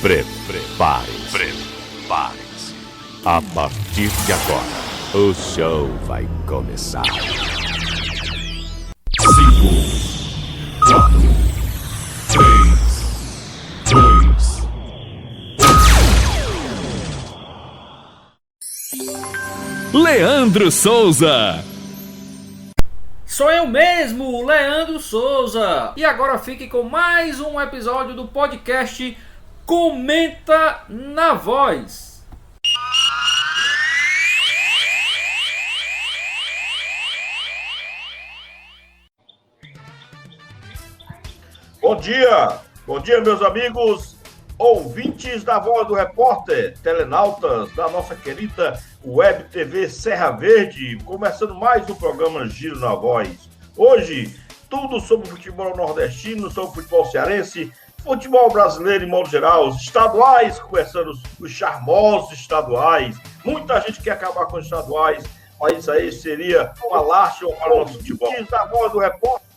Prepare-se. A partir de agora, o show vai começar. 5, 4, 3, 2. Leandro Souza. Sou eu mesmo, Leandro Souza. E agora fique com mais um episódio do podcast Comenta na Voz. Bom dia meus amigos, ouvintes da Voz do Repórter, telenautas da nossa querida Web TV Serra Verde, começando mais um programa Giro na Voz. Hoje, tudo sobre o futebol nordestino, sobre o futebol cearense, futebol brasileiro em modo geral, os estaduais, começando os charmosos estaduais. Muita gente quer acabar com os estaduais, mas isso aí seria uma lástima para o nosso futebol. Da Voz do Repórter,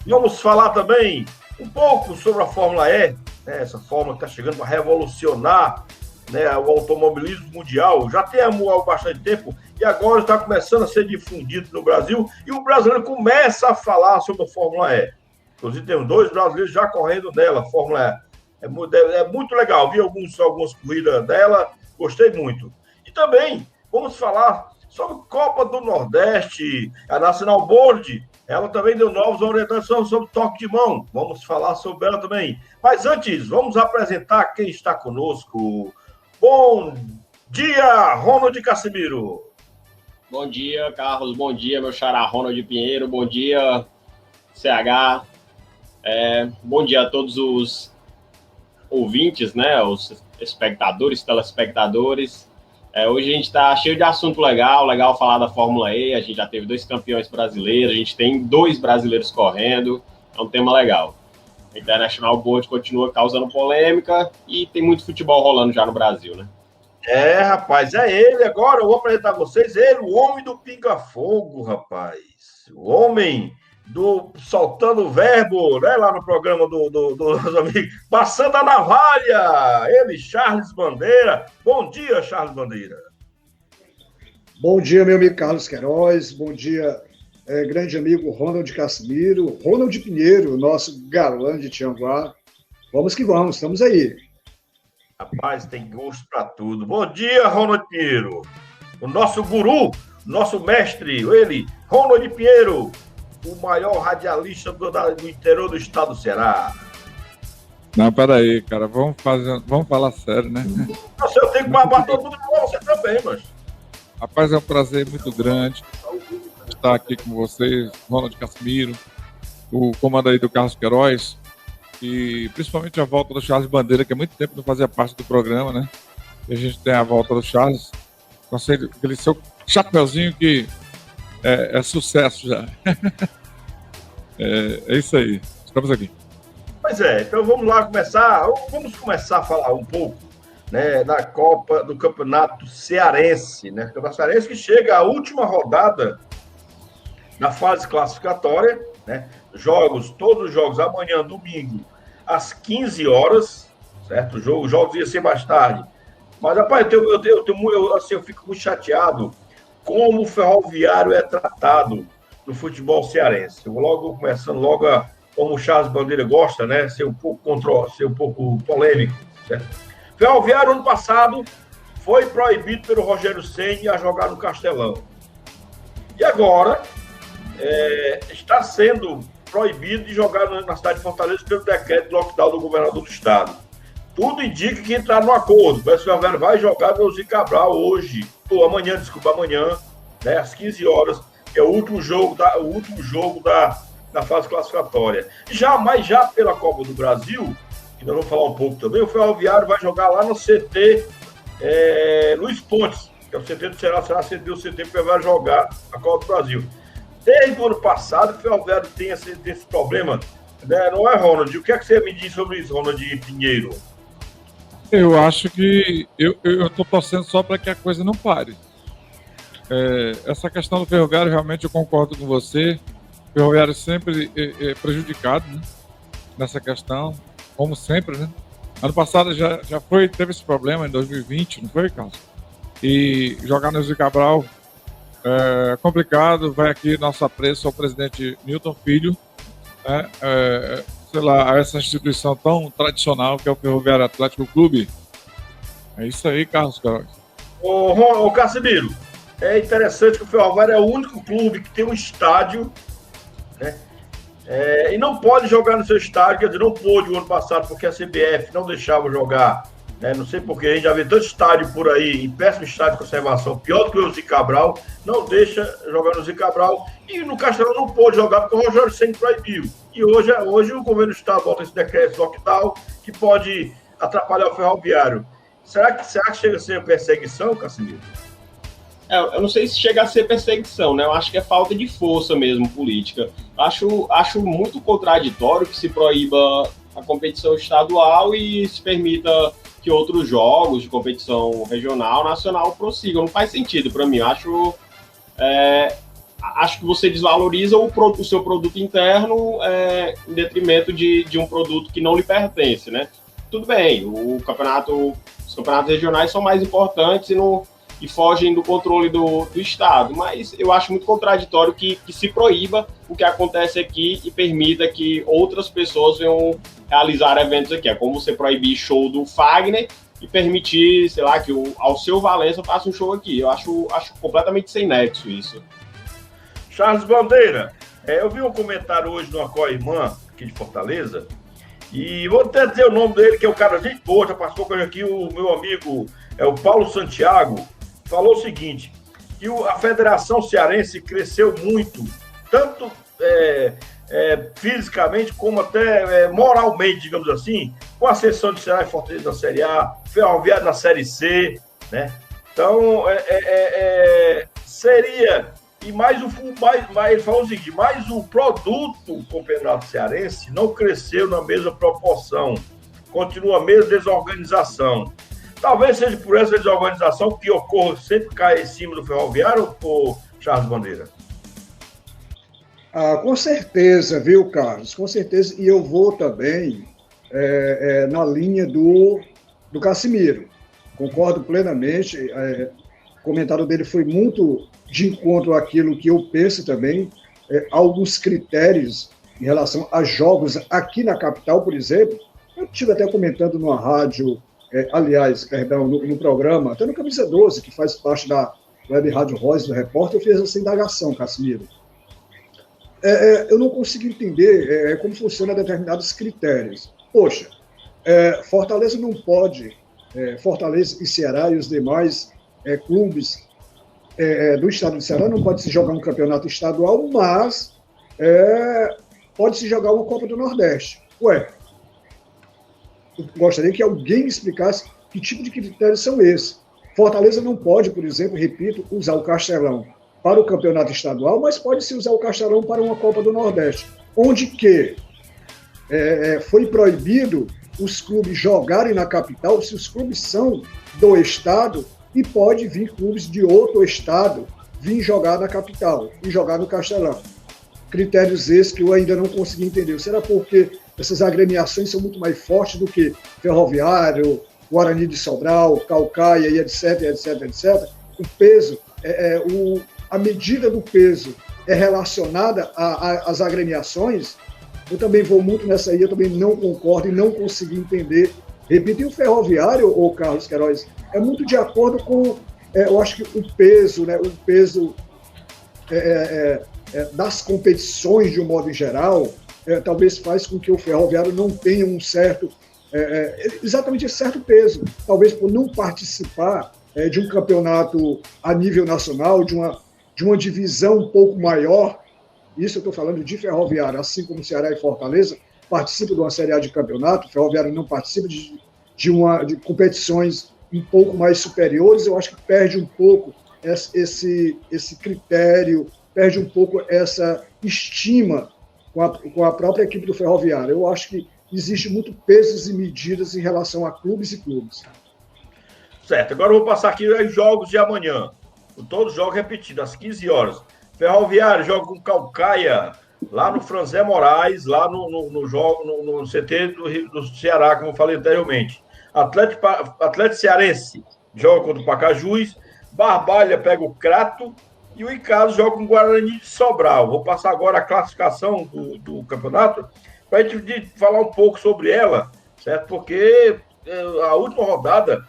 vamos falar também um pouco sobre a Fórmula E, né, essa fórmula que está chegando para revolucionar, né, o automobilismo mundial. Já tem há bastante tempo e agora está começando a ser difundido no Brasil e o brasileiro começa a falar sobre a Fórmula E. Inclusive temos 2 brasileiros já correndo nela, a Fórmula E. É muito legal, vi algumas corridas dela, gostei muito. E também vamos falar sobre Copa do Nordeste, a National Board. Ela também deu novas orientações sobre toque de mão. Vamos falar sobre ela também. Mas antes, vamos apresentar quem está conosco. Bom dia, Ronald Casimiro. Bom dia, Carlos. Bom dia, meu xará Ronald Pinheiro. Bom dia, CH. Bom dia a todos os ouvintes, né? Os espectadores, telespectadores. Hoje a gente está cheio de assunto legal falar da Fórmula E, a gente já teve 2 campeões brasileiros, a gente tem 2 brasileiros correndo, é um tema legal. A International Board continua causando polêmica e tem muito futebol rolando já no Brasil, né? Rapaz, é ele agora, eu vou apresentar a vocês, ele, o homem do pinga-fogo, rapaz. O homem do soltando o verbo, né, lá no programa dos amigos, passando a navalha, ele, Charles Bandeira. Bom dia, Charles Bandeira. Bom dia, meu amigo Carlos Queiroz, bom dia, grande amigo Ronald Casimiro, Ronald Pinheiro, nosso galã de Tianguá. Vamos que vamos, estamos aí. Rapaz, tem gosto para tudo. Bom dia, Ronald Pinheiro. O nosso guru, nosso mestre, ele, Ronald Pinheiro, o maior radialista do interior do estado do Ceará. Não, peraí, cara, vamos falar sério, né? Nossa, eu tenho que babar todo mundo com você também, mas... Rapaz, é um prazer muito grande estar aqui com vocês, Ronald Casimiro, o comando aí do Carlos Queiroz, e principalmente a volta do Charles Bandeira, que há muito tempo não fazia parte do programa, né? E a gente tem a volta do Charles, com aquele seu chapeuzinho que é sucesso já. É isso aí, estamos aqui. Pois é, então vamos lá começar a falar um pouco, né, da Copa do Campeonato Cearense, né? Campeonato Cearense que chega à última rodada na fase classificatória, né? Todos os jogos amanhã, domingo, às 15 horas, certo? Os jogos iam ser mais tarde. Mas, rapaz, eu fico muito chateado como o Ferroviário é tratado no futebol cearense. Eu vou começando como o Charles Bandeira gosta, né? Ser um pouco polêmico, certo? Ferroviário, ano passado, foi proibido pelo Rogério Ceni a jogar no Castelão. E agora está sendo proibido de jogar na cidade de Fortaleza pelo decreto de lockdown do governador do estado. Tudo indica que entraram no acordo. O Ferroviário vai jogar no Zé Cabral amanhã, né, às 15 horas, que é o último jogo da fase classificatória. Mas já pela Copa do Brasil, que nós vamos falar um pouco também, o Ferroviário vai jogar lá no CT Luiz Pontes, que é o CT do Ceará, será o CT que vai jogar a Copa do Brasil. Desde o ano passado, o Ferroviário tem esse problema, né? Não é, Ronald? O que é que você me diz sobre isso, Ronald Pinheiro? Eu acho que eu estou torcendo só para que a coisa não pare. Essa questão do Ferroviário, realmente eu concordo com você. O Ferroviário sempre é prejudicado, né, nessa questão, como sempre, né? Ano passado teve esse problema em 2020, não foi, Carlos? E jogar no Zé Cabral é complicado. Vai aqui nosso apreço ao presidente Newton Filho, né? Sei lá, a essa instituição tão tradicional que é o Ferroviário Atlético Clube. É isso aí, Carlos Queiroz. Ô Casimiro, é interessante que o Ferroviário é o único clube que tem um estádio, né? E não pode jogar no seu estádio, quer dizer, não pôde o ano passado porque a CBF não deixava jogar, né? Não sei porquê, a gente já vê tanto estádio por aí, em péssimo estado de conservação, pior do que o Zé Cabral, não deixa jogar no Zé Cabral, e no Castelão não pôde jogar porque o Rogério Ceni proibiu. E hoje o governo do estado bota esse decreto lockdown que pode atrapalhar o Ferroviário. Será que chega a ser perseguição, Casimiro? Eu não sei se chega a ser perseguição, né? Eu acho que é falta de força mesmo política. Acho muito contraditório que se proíba a competição estadual e se permita que outros jogos de competição regional, nacional prossigam. Não faz sentido para mim. Acho que você desvaloriza o seu produto interno em detrimento de um produto que não lhe pertence, né? Tudo bem, os campeonatos regionais são mais importantes e fogem do controle do Estado, mas eu acho muito contraditório que se proíba o que acontece aqui e permita que outras pessoas venham realizar eventos aqui. É como você proibir show do Fagner e permitir, sei lá, que o Alceu Valença faça um show aqui. Eu acho completamente sem nexo isso. Charles Bandeira, eu vi um comentário hoje no Acoimã, aqui de Fortaleza, e vou até dizer o nome dele, que é o cara gente boa, já passou com ele aqui, o meu amigo, o Paulo Santiago, falou o seguinte, que a Federação Cearense cresceu muito, tanto fisicamente como até moralmente, digamos assim, com a seção de Ceará e Fortaleza na Série A, Ferroviário na Série C, né? Então, seria... E ele falou o seguinte, mas o produto do Campeonato Cearense não cresceu na mesma proporção, continua a mesma desorganização. Talvez seja por essa desorganização que ocorre, sempre cai em cima do Ferroviário, ou Charles Bandeira? Com certeza, viu, Carlos? Com certeza. E eu vou também na linha do Casimiro. Concordo plenamente. O comentário dele foi muito de encontro àquilo que eu penso também. Alguns critérios em relação a jogos aqui na capital, por exemplo. Eu estive até comentando numa rádio, no programa, até no Camisa 12, que faz parte da Web Rádio Voz do Repórter, eu fiz essa indagação, Casimiro. Eu não consigo entender como funcionam determinados critérios. Poxa, Fortaleza não pode, Fortaleza e Ceará e os demais clubes do estado de Ceará não pode se jogar um campeonato estadual, mas pode se jogar uma Copa do Nordeste. Ué, eu gostaria que alguém me explicasse que tipo de critérios são esses. Fortaleza não pode, por exemplo, repito, usar o Castelão para o campeonato estadual, mas pode-se usar o Castelão para uma Copa do Nordeste, onde que foi proibido os clubes jogarem na capital, se os clubes são do estado, e pode vir clubes de outro estado vir jogar na capital e jogar no Castelão. Critérios esses que eu ainda não consegui entender. Será porque essas agremiações são muito mais fortes do que Ferroviário, Guarani de Sobral, Caucaia e etc, etc, etc. O peso, a medida do peso é relacionada às agremiações. Eu também vou muito nessa aí, eu também não concordo e não consegui entender. Repito, e o Ferroviário, ou Carlos Queiroz, é muito de acordo com, eu acho que o peso, né, das competições de um modo geral, talvez faz com que o Ferroviário não tenha um certo, exatamente esse certo peso, talvez por não participar de um campeonato a nível nacional, de uma divisão um pouco maior. Isso eu estou falando de Ferroviário, assim como Ceará e Fortaleza participam de uma Série A de campeonato, o Ferroviário não participa de competições um pouco mais superiores. Eu acho que perde um pouco esse critério, perde um pouco essa estima com a própria equipe do Ferroviário. Eu acho que existe muito pesos e medidas em relação a clubes e clubes. Certo, agora eu vou passar aqui os jogos de amanhã. Todos os jogos repetidos, às 15 horas. Ferroviário joga com Caucaia, lá no Franzé Moraes, lá no jogo, no CT do Ceará, como eu falei anteriormente. Atlético Cearense joga contra o Pacajus, Barbalha pega o Crato e o Icasa joga com o Guarani de Sobral. Vou passar agora a classificação do campeonato para a gente falar um pouco sobre ela, certo? Porque a última rodada,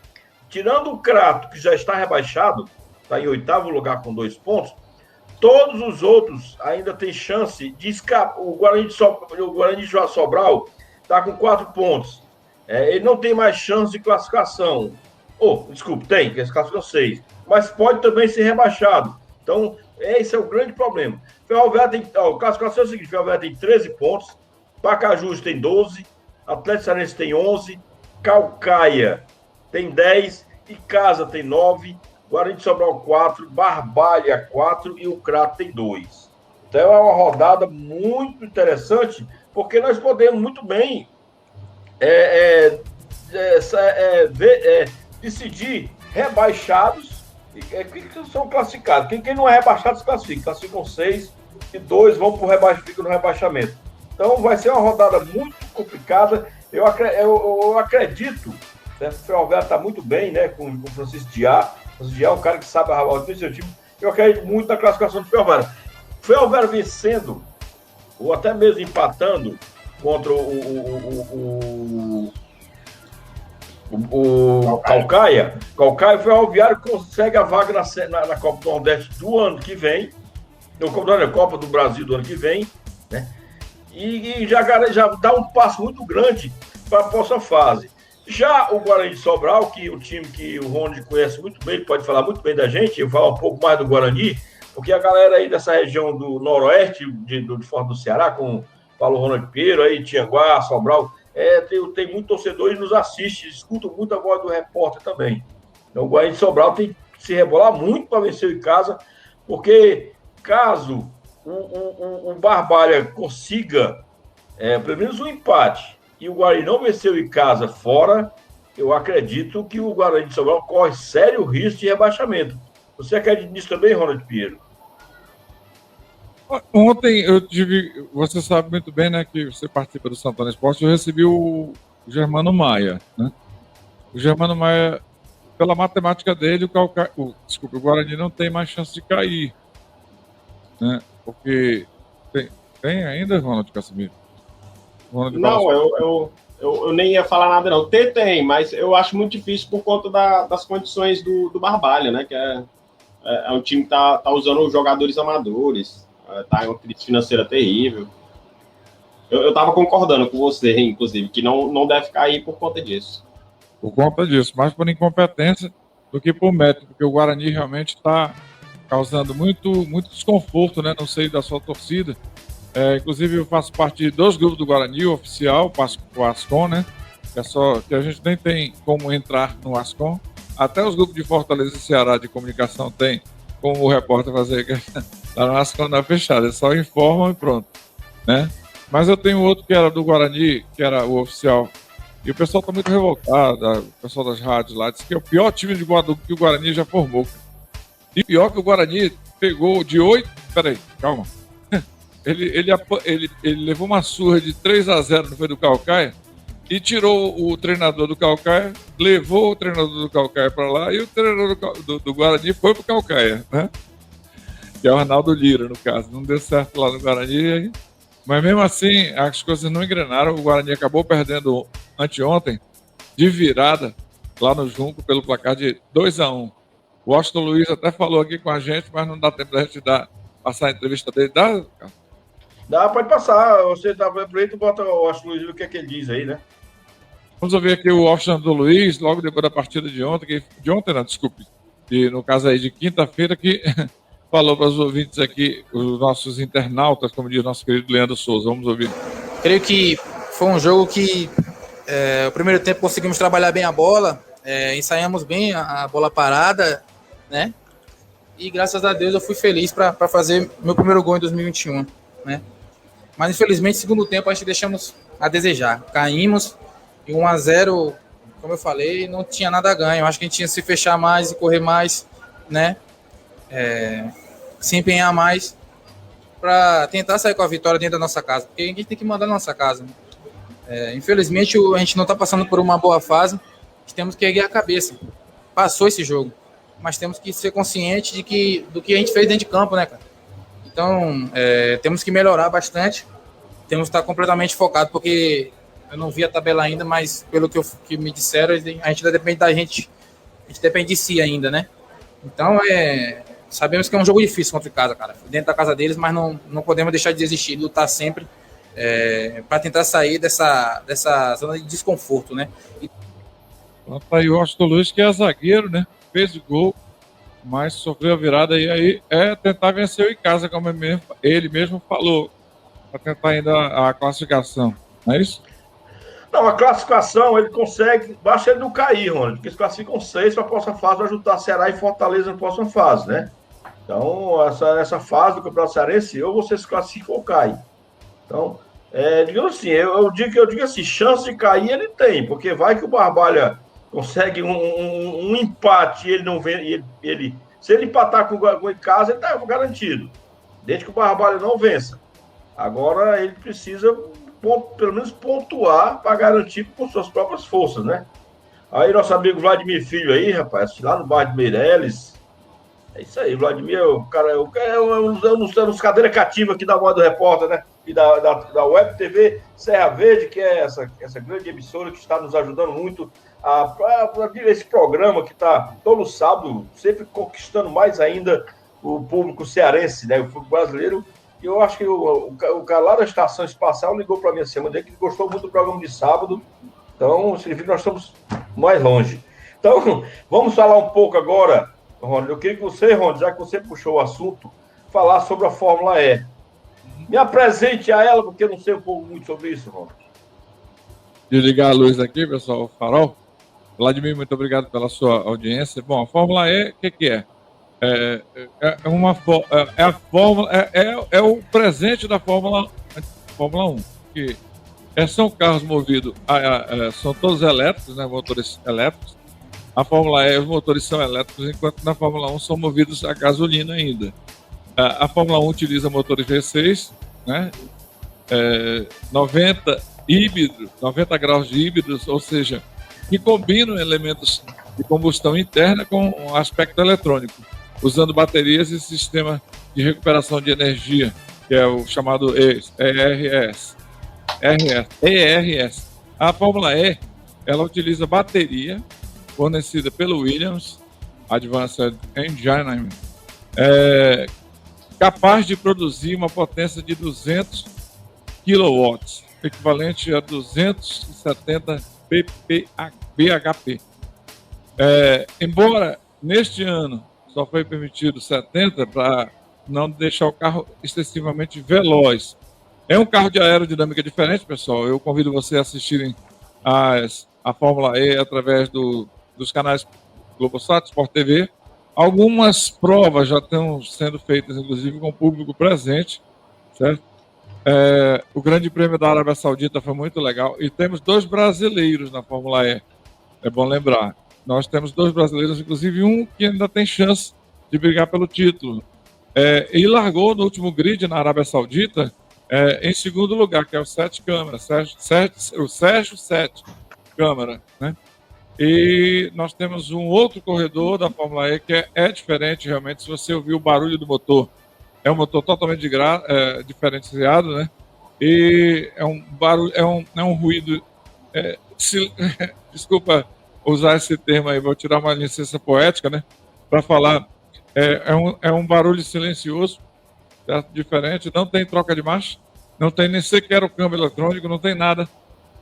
tirando o Crato, que já está rebaixado, está em 8º lugar com 2 pontos, todos os outros ainda têm chance de escapar. O Guarani de Sobral está com 4 pontos. Ele não tem mais chance de classificação. Tem, que classificam 6. Mas pode também ser rebaixado. Então, esse é o grande problema. Ferroviária tem. A classificação é o seguinte: Ferroviária tem 13 pontos, Pacajus tem 12, Atlético Cearense tem 11, Caucaia tem 10, Icasa tem 9, Guarani de Sobral 4, Barbalha 4 e o Crato tem 2. Então é uma rodada muito interessante, porque nós podemos muito bem decidir rebaixados que são classificados. Quem não é rebaixado se classifica. Classificam 6 e 2 vão ficam no rebaixamento. Então vai ser uma rodada muito complicada. Eu acredito, certo? O Ferroviário está muito bem, né, com o Francisco Diá. O Francisco Diá é um cara que sabe arravar o seu time. Eu acredito muito na classificação do Ferroviário. O Ferroviário vencendo, ou até mesmo empatando contra o Caucaia. O Ferroviário consegue a vaga na Copa do Nordeste do ano que vem. Copa do Brasil do ano que vem, né? E já dá um passo muito grande para a próxima fase. Já o Guarani de Sobral, que o time que o Rony conhece muito bem, ele pode falar muito bem da gente, eu vou falar um pouco mais do Guarani, porque a galera aí dessa região do noroeste, de fora do Ceará, com Paulo Ronald Pinheiro, aí, Tianguá, Sobral, tem muito torcedor e nos assiste, escuta muito a voz do repórter também. Então o Guarani de Sobral tem que se rebolar muito para vencer o Icasa, porque caso o Barbalha consiga pelo menos um empate e o Guarani não vencer o Icasa fora, eu acredito que o Guarani de Sobral corre sério risco de rebaixamento. Você acredita nisso também, Ronald Pinheiro? Ontem eu tive, você sabe muito bem, né, que você participa do Santana Esporte, eu recebi o Germano Maia, né? O Germano Maia, pela matemática dele, o Guarani não tem mais chance de cair, né? Porque tem ainda, Ronald Casimiro? Não, eu nem ia falar nada, não. Tem, mas eu acho muito difícil por conta das condições do Barbalha, né? Que é um time que tá usando jogadores amadores, tá em uma crise financeira terrível. Eu tava concordando com você, inclusive, que não deve cair por conta disso. Por conta disso, mais por incompetência do que por mérito, porque o Guarani realmente está causando muito desconforto, né, no seio da sua torcida. Inclusive eu faço parte de 2 grupos do Guarani, o oficial, o Ascom, né, que a gente nem tem como entrar no Ascom. Até os grupos de Fortaleza e Ceará de comunicação tem como o repórter fazer lá no Ascom na fechada, eles só informam e pronto, né. Mas eu tenho outro que era do Guarani, que era o oficial, e o pessoal está muito revoltado, o pessoal das rádios lá, disse que é o pior time de Guadalupe que o Guarani já formou. E pior que o Guarani pegou de 8... Peraí, calma. Ele levou uma surra de 3-0 no meio do Caucaia e tirou o treinador do Caucaia, levou o treinador do Caucaia para lá e o treinador do Guarani foi para o Caucaia, né? Que é o Arnaldo Lira, no caso. Não deu certo lá no Guarani, mas mesmo assim as coisas não engrenaram. O Guarani acabou perdendo anteontem de virada lá no Junco pelo placar de 2-1. O Washington Luiz até falou aqui com a gente, mas não dá tempo da gente passar a entrevista dele. Dá, cara? Dá, pode passar. Você dá para ele, bota o Washington Luiz e o que é que ele diz aí, né? Vamos ouvir aqui o Washington Luiz, logo depois da partida de ontem, no caso aí de quinta-feira, que falou para os ouvintes aqui, os nossos internautas, como diz o nosso querido Leandro Souza. Vamos ouvir. Creio que foi um jogo que o primeiro tempo conseguimos trabalhar bem a bola, ensaiamos bem a bola parada, né? E graças a Deus eu fui feliz para fazer meu primeiro gol em 2021, né? Mas infelizmente, segundo tempo, a gente deixamos a desejar. Caímos e 1-0, como eu falei, não tinha nada a ganho. Eu acho que a gente tinha que se fechar mais e correr mais, né? Se empenhar mais para tentar sair com a vitória dentro da nossa casa, porque a gente tem que mandar na nossa casa. Infelizmente, a gente não está passando por uma boa fase, temos que erguer a cabeça. Passou esse jogo, mas temos que ser conscientes do que a gente fez dentro de campo, né, cara? Então, temos que melhorar bastante, temos que estar completamente focado, porque eu não vi a tabela ainda, mas pelo que me disseram, a gente ainda depende da gente, a gente depende de si ainda, né? Então, sabemos que é um jogo difícil contra o casa, cara, dentro da casa deles, mas não podemos deixar de desistir, lutar sempre para tentar sair dessa zona de desconforto, né? Aí o Austin Luiz, que é zagueiro, né? Fez o gol, mas sofreu a virada, e aí tentar vencer o em casa, como ele mesmo falou, para tentar ainda a classificação, não é isso? Não, a classificação ele consegue, basta ele não cair, Ronald, porque eles classificam 6 para a próxima fase, vai ajudar Ceará e Fortaleza na próxima fase, né? Então, essa fase do Campeonato Cearense, ou você se classifica ou cai. Então, digamos assim, eu digo assim, chance de cair ele tem, porque vai que o Barbalha consegue um empate e ele não vem, se ele empatar com o em casa, ele está garantido, desde que o Barbalha não vença. Agora ele precisa pelo menos pontuar para garantir com suas próprias forças, né? Aí nosso amigo Vladimir Filho aí, rapaz, lá no bairro de Meireles. É isso aí, Vladimir, o cara é um dos cadeira cativa aqui da Voz do Repórter, né? E da Web TV Serra Verde, que é essa grande emissora que está nos ajudando muito a esse programa que está todo sábado, sempre conquistando mais ainda o público cearense, né? O público brasileiro. E eu acho que o cara lá da Estação Espacial ligou para mim essa semana que gostou muito do programa de sábado. Então, significa que nós estamos mais longe. Então, vamos falar um pouco agora, Rony. Eu queria que você, Rony, já que você puxou o assunto, falar sobre a Fórmula E. Me apresente a ela, porque eu não sei um pouco muito sobre isso, Rony. Desligar a luz aqui, pessoal, o farol. Vladimir, muito obrigado pela sua audiência. Bom, a Fórmula E, o que é? É o presente da Fórmula 1, que são carros movidos, são todos elétricos, né, motores elétricos. A Fórmula E, os motores são elétricos, enquanto na Fórmula 1 são movidos a gasolina ainda. A Fórmula 1 utiliza motores V6, né, 90 graus de híbridos, ou seja, que combinam elementos de combustão interna com um aspecto eletrônico, usando baterias e sistema de recuperação de energia, que é o chamado ERS. A Fórmula E, ela utiliza bateria fornecida pelo Williams Advanced Engineering, capaz de produzir uma potência de 200 kW, equivalente a 270 bhp. Embora neste ano só foi permitido 70 para não deixar o carro excessivamente veloz. É um carro de aerodinâmica diferente, pessoal. Eu convido você a assistirem a Fórmula E através dos canais Globosat, Sport TV. Algumas provas já estão sendo feitas, inclusive, com o público presente, certo? O Grande Prêmio da Arábia Saudita foi muito legal. E temos 2 brasileiros na Fórmula E. É bom lembrar. Nós temos 2 brasileiros, inclusive um que ainda tem chance de brigar pelo título. E largou no último grid na Arábia Saudita em segundo lugar, que é o 7 Câmara, o Sérgio 7 Câmara, né? E nós temos um outro corredor da Fórmula E que é diferente realmente. Se você ouvir o barulho do motor, é um motor totalmente diferenciado, né? E é um barulho, é um ruído. Desculpa usar esse termo aí, vou tirar uma licença poética, né? Para falar, é um barulho silencioso, certo? Diferente, não tem troca de marcha, não tem nem sequer o câmbio eletrônico, não tem nada.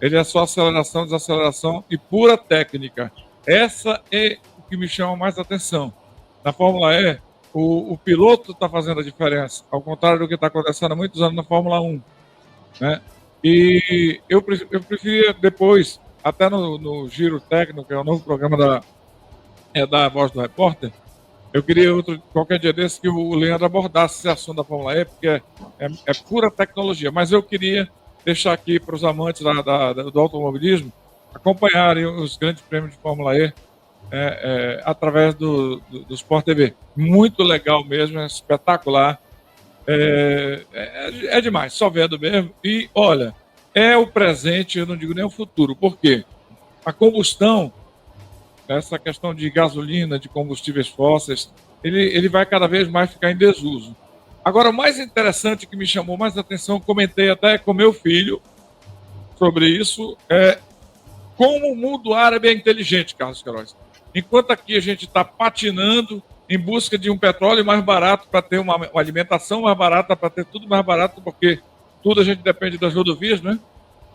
Ele é só aceleração, desaceleração e pura técnica. Essa é o que me chama mais atenção. Na Fórmula E, o piloto está fazendo a diferença, ao contrário do que está acontecendo há muitos anos na Fórmula 1. Né? E eu preferia depois, até no Giro Técnico, que é o novo programa da Voz do Repórter, eu queria qualquer dia desse que o Leandro abordasse esse assunto da Fórmula E, porque é pura tecnologia. Mas eu queria deixar aqui para os amantes do automobilismo acompanharem os grandes prêmios de Fórmula E através do Sport TV. Muito legal mesmo, é espetacular. É demais, só vendo mesmo. E, olha, é o presente, eu não digo nem o futuro. Por quê? A combustão, essa questão de gasolina, de combustíveis fósseis, ele vai cada vez mais ficar em desuso. Agora, o mais interessante que me chamou mais atenção, comentei até com meu filho sobre isso, é como o mundo árabe é inteligente, Carlos Queiroz. Enquanto aqui a gente está patinando em busca de um petróleo mais barato para ter uma alimentação mais barata, para ter tudo mais barato, porque tudo a gente depende das rodovias, né?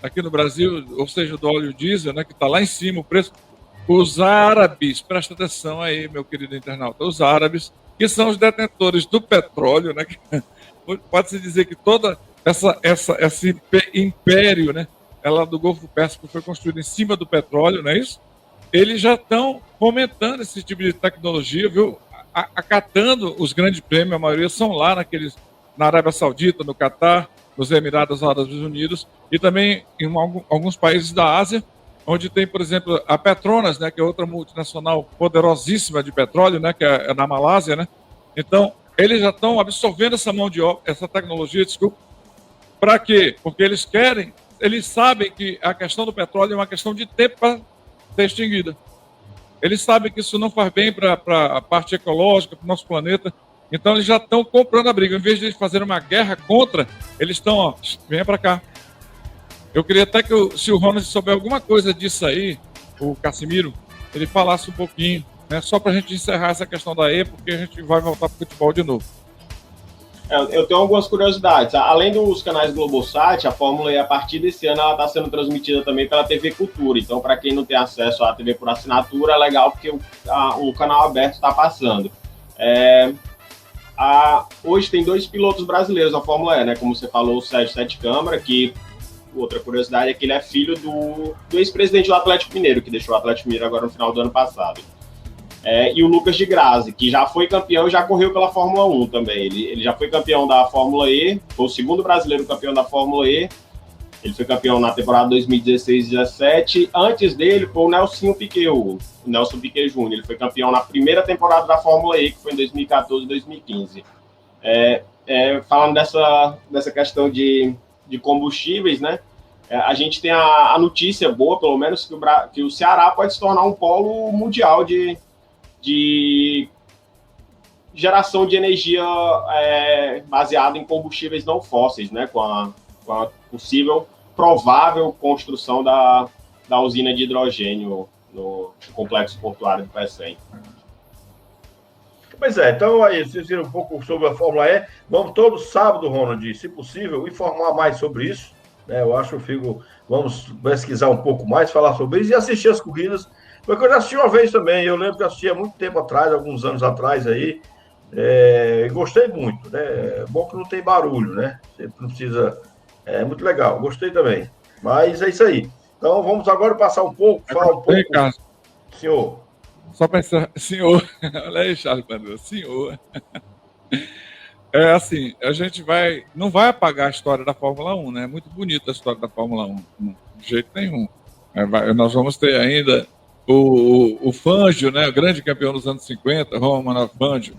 Aqui no Brasil, ou seja, do óleo diesel, né? Que está lá em cima o preço. Os árabes, presta atenção aí, meu querido internauta, os árabes, que são os detentores do petróleo, né? Pode-se dizer que toda esse império, né? Ela do Golfo Pérsico foi construído em cima do petróleo, não é isso? Eles já estão fomentando esse tipo de tecnologia, viu? Acatando os grandes prêmios, a maioria são lá na Arábia Saudita, no Catar, nos Emirados Árabes Unidos e também em alguns países da Ásia, onde tem, por exemplo, a Petronas, né, que é outra multinacional poderosíssima de petróleo, né, que é na Malásia, né? Então, eles já estão absorvendo essa mão de obra, essa tecnologia, desculpa. Para quê? Porque eles sabem que a questão do petróleo é uma questão de tempo para ser extinguida. Eles sabem que isso não faz bem para a parte ecológica, para o nosso planeta. Então, eles já estão comprando a briga. Em vez de eles fazerem uma guerra contra, eles estão, ó, venha para cá. Eu queria até que, se o Ronald souber alguma coisa disso aí, o Casimiro, ele falasse um pouquinho, né, só para a gente encerrar essa questão da E, porque a gente vai voltar para o futebol de novo. Eu tenho algumas curiosidades. Além dos canais Globosat, a Fórmula E, a partir desse ano, ela está sendo transmitida também pela TV Cultura. Então, para quem não tem acesso à TV por assinatura, é legal porque o canal aberto está passando. Hoje tem 2 pilotos brasileiros na Fórmula E, né? Como você falou, o Sérgio Sete Câmara, que outra curiosidade é que ele é filho do ex-presidente do Atlético Mineiro, que deixou o Atlético Mineiro agora no final do ano passado. E o Lucas de Grazi, que já foi campeão e já correu pela Fórmula 1 também. Ele já foi campeão da Fórmula E, foi o segundo brasileiro campeão da Fórmula E. Ele foi campeão na temporada 2016-17. Antes dele foi o Nelson Piquet, o Nelson Piquet Jr. Ele foi campeão na primeira temporada da Fórmula E, que foi em 2014 e 2015. Falando dessa questão de combustíveis, né? A gente tem a notícia boa, pelo menos, que o Ceará pode se tornar um polo mundial de geração de energia baseada em combustíveis não fósseis, né? Com a possível, provável construção da usina de hidrogênio no complexo portuário do Pecém. Pois é, então aí vocês viram um pouco sobre a Fórmula E. Vamos todo sábado, Ronald, se possível, informar mais sobre isso. Né? Eu acho que vamos pesquisar um pouco mais, falar sobre isso e assistir as corridas. Porque eu já assisti uma vez também, eu lembro que eu assisti há muito tempo atrás, alguns anos atrás aí. Gostei muito, né? É bom que não tem barulho, né? Você não precisa. É muito legal, gostei também. Mas é isso aí. Então vamos agora passar um pouco, falar um pouco. Carlos. Senhor. Só para encerrar, senhor, olha aí, Charles Pandora, senhor. Assim, a gente não vai apagar a história da Fórmula 1, né? É muito bonita a história da Fórmula 1, de jeito nenhum. Nós vamos ter ainda o Fangio, né? O grande campeão dos anos 50, Roman Fangio.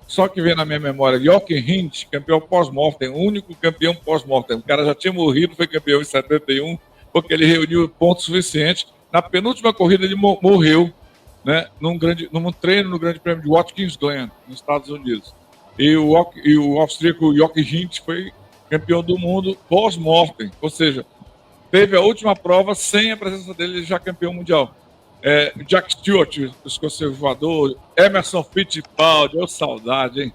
Só que vem na minha memória, Jochen Rindt, campeão pós-mortem, o único campeão pós-mortem. O cara já tinha morrido, foi campeão em 71, porque ele reuniu pontos suficientes. Na penúltima corrida ele morreu, né, num treino no Grande Prêmio de Watkins Glen, nos Estados Unidos. E o austríaco Jochen Rindt foi campeão do mundo pós-mortem, ou seja, teve a última prova sem a presença dele, ele já campeão mundial. Jack Stewart, o escocês voador, Emerson Fittipaldi, saudade, hein?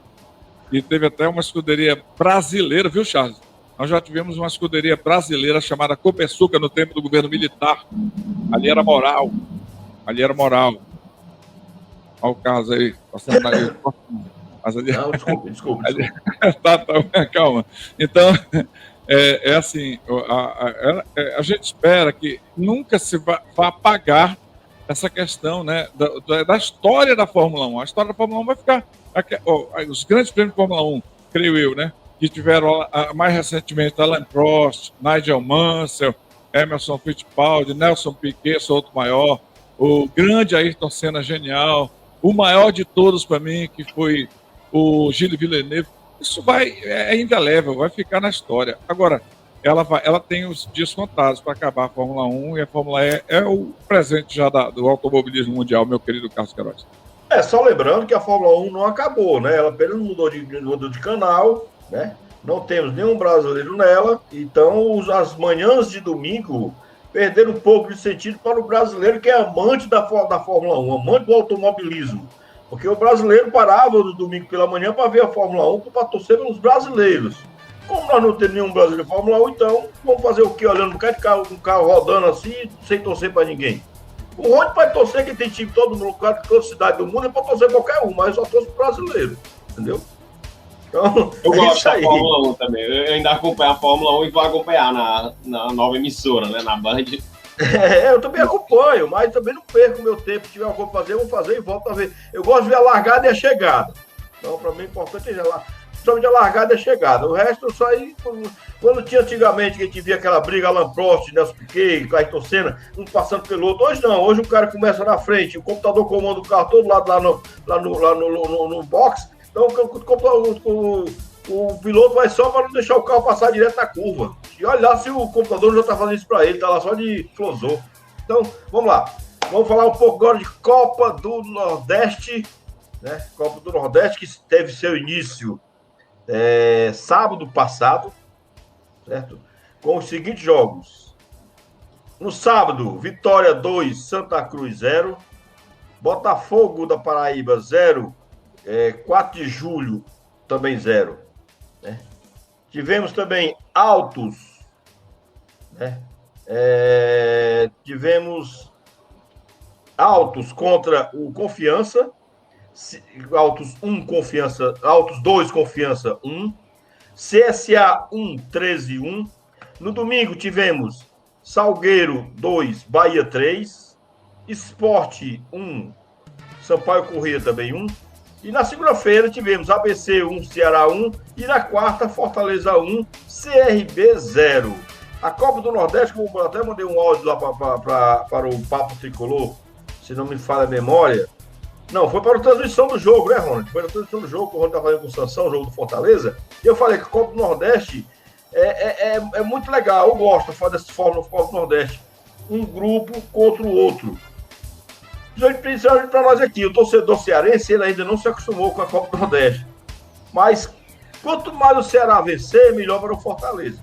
E teve até uma escuderia brasileira, viu, Charles? Nós já tivemos uma escuderia brasileira chamada Copersuca no tempo do governo militar. Ali era moral. Olha o caso aí. Não, desculpa. Tá, calma. Então, assim, a gente espera que nunca se vá apagar essa questão, né, da história da Fórmula 1. A história da Fórmula 1 vai ficar... Os grandes prêmios de Fórmula 1, creio eu, né? Que tiveram mais recentemente Alain Prost, Nigel Mansell, Emerson Fittipaldi, Nelson Piquet, sou outro maior, o grande Ayrton Senna, genial, o maior de todos para mim, que foi o Gilles Villeneuve, Isso é indelével, vai ficar na história. Agora, ela tem os dias contados para acabar a Fórmula 1 e a Fórmula E é o presente já do automobilismo mundial, meu querido Carlos Queiroz. Só lembrando que a Fórmula 1 não acabou, né? Ela apenas mudou de canal, né? Não temos nenhum brasileiro nela, então as manhãs de domingo perderam um pouco de sentido para o brasileiro que é amante da Fórmula 1, amante do automobilismo. Porque o brasileiro parava no domingo pela manhã para ver a Fórmula 1 para torcer pelos brasileiros. Como nós não temos nenhum brasileiro de Fórmula 1, então vamos fazer o quê? Olhando um carro rodando assim, sem torcer para ninguém. O Rony pode torcer, que tem time todo lugar, toda cidade do mundo, ele pode torcer qualquer um, mas eu só torço pro brasileiro, entendeu? Então, eu gosto da Fórmula 1 também. Eu ainda acompanho a Fórmula 1 e vou acompanhar na nova emissora, né? Na Band. Eu também acompanho, mas também não perco meu tempo. Se tiver alguma coisa fazer, eu vou fazer e volto a ver. Eu gosto de ver a largada e a chegada. Então, para mim, o importante é somente a largada e a chegada. O resto, só aí, quando tinha antigamente, que a gente via aquela briga, Alain Prost, Nelson Piquet, Ayrton Senna, um passando pelo outro. Hoje não, hoje o cara começa na frente, o computador comanda o carro todo lado lá no box. Então, o piloto vai só para não deixar o carro passar direto na curva. E olha lá se o computador já está fazendo isso para ele, está lá só de flosou. Então, vamos lá. Vamos falar um pouco agora de Copa do Nordeste, né? Copa do Nordeste, que teve seu início sábado passado, certo? Com os seguintes jogos. No sábado, Vitória 2, Santa Cruz 0. Botafogo da Paraíba 0. 4 de julho, também 0. Né? Tivemos também Altos. Né? Tivemos Altos contra o Confiança. Altos 1, Confiança. Altos 2, Confiança 1. CSA 1, 13-1. No domingo tivemos Salgueiro 2, Bahia 3. Esporte 1, Sampaio Corrêa também 1. E na segunda-feira tivemos ABC 1, Ceará 1. E na quarta, Fortaleza 1, CRB 0. A Copa do Nordeste, como eu até mandei um áudio lá para o Papo Tricolor, se não me falha a memória. Não, foi para a transmissão do jogo, né, Ronald? Foi a transmissão do jogo que o Ronald estava fazendo com o Sansão, o jogo do Fortaleza. E eu falei que a Copa do Nordeste é muito legal. Eu gosto de fazer dessa forma no Copa do Nordeste. Um grupo contra o outro. Principalmente para nós aqui, o torcedor cearense, ele ainda não se acostumou com a Copa do Nordeste. Mas quanto mais o Ceará vencer, melhor para o Fortaleza.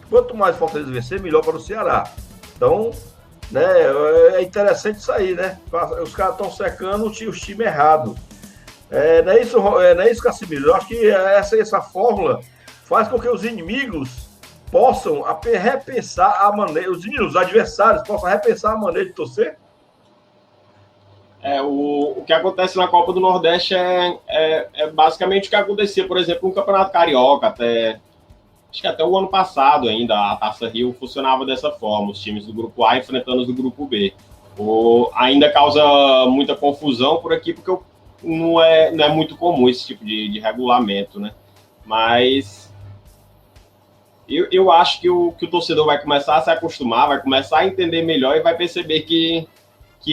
Quanto mais o Fortaleza vencer, melhor para o Ceará. Então, né, é interessante isso aí, né? Os caras estão secando os times errados. Não é isso, Casimiro? Eu acho que essa fórmula faz com que os inimigos possam repensar a maneira, os adversários possam repensar a maneira de torcer. O que acontece na Copa do Nordeste é basicamente o que acontecia, por exemplo, no Campeonato Carioca, acho que até o ano passado ainda, a Taça Rio funcionava dessa forma, os times do Grupo A enfrentando os do Grupo B. Ainda causa muita confusão por aqui, porque não é muito comum esse tipo de regulamento, né? Mas eu acho que o torcedor vai começar a se acostumar, vai começar a entender melhor e vai perceber que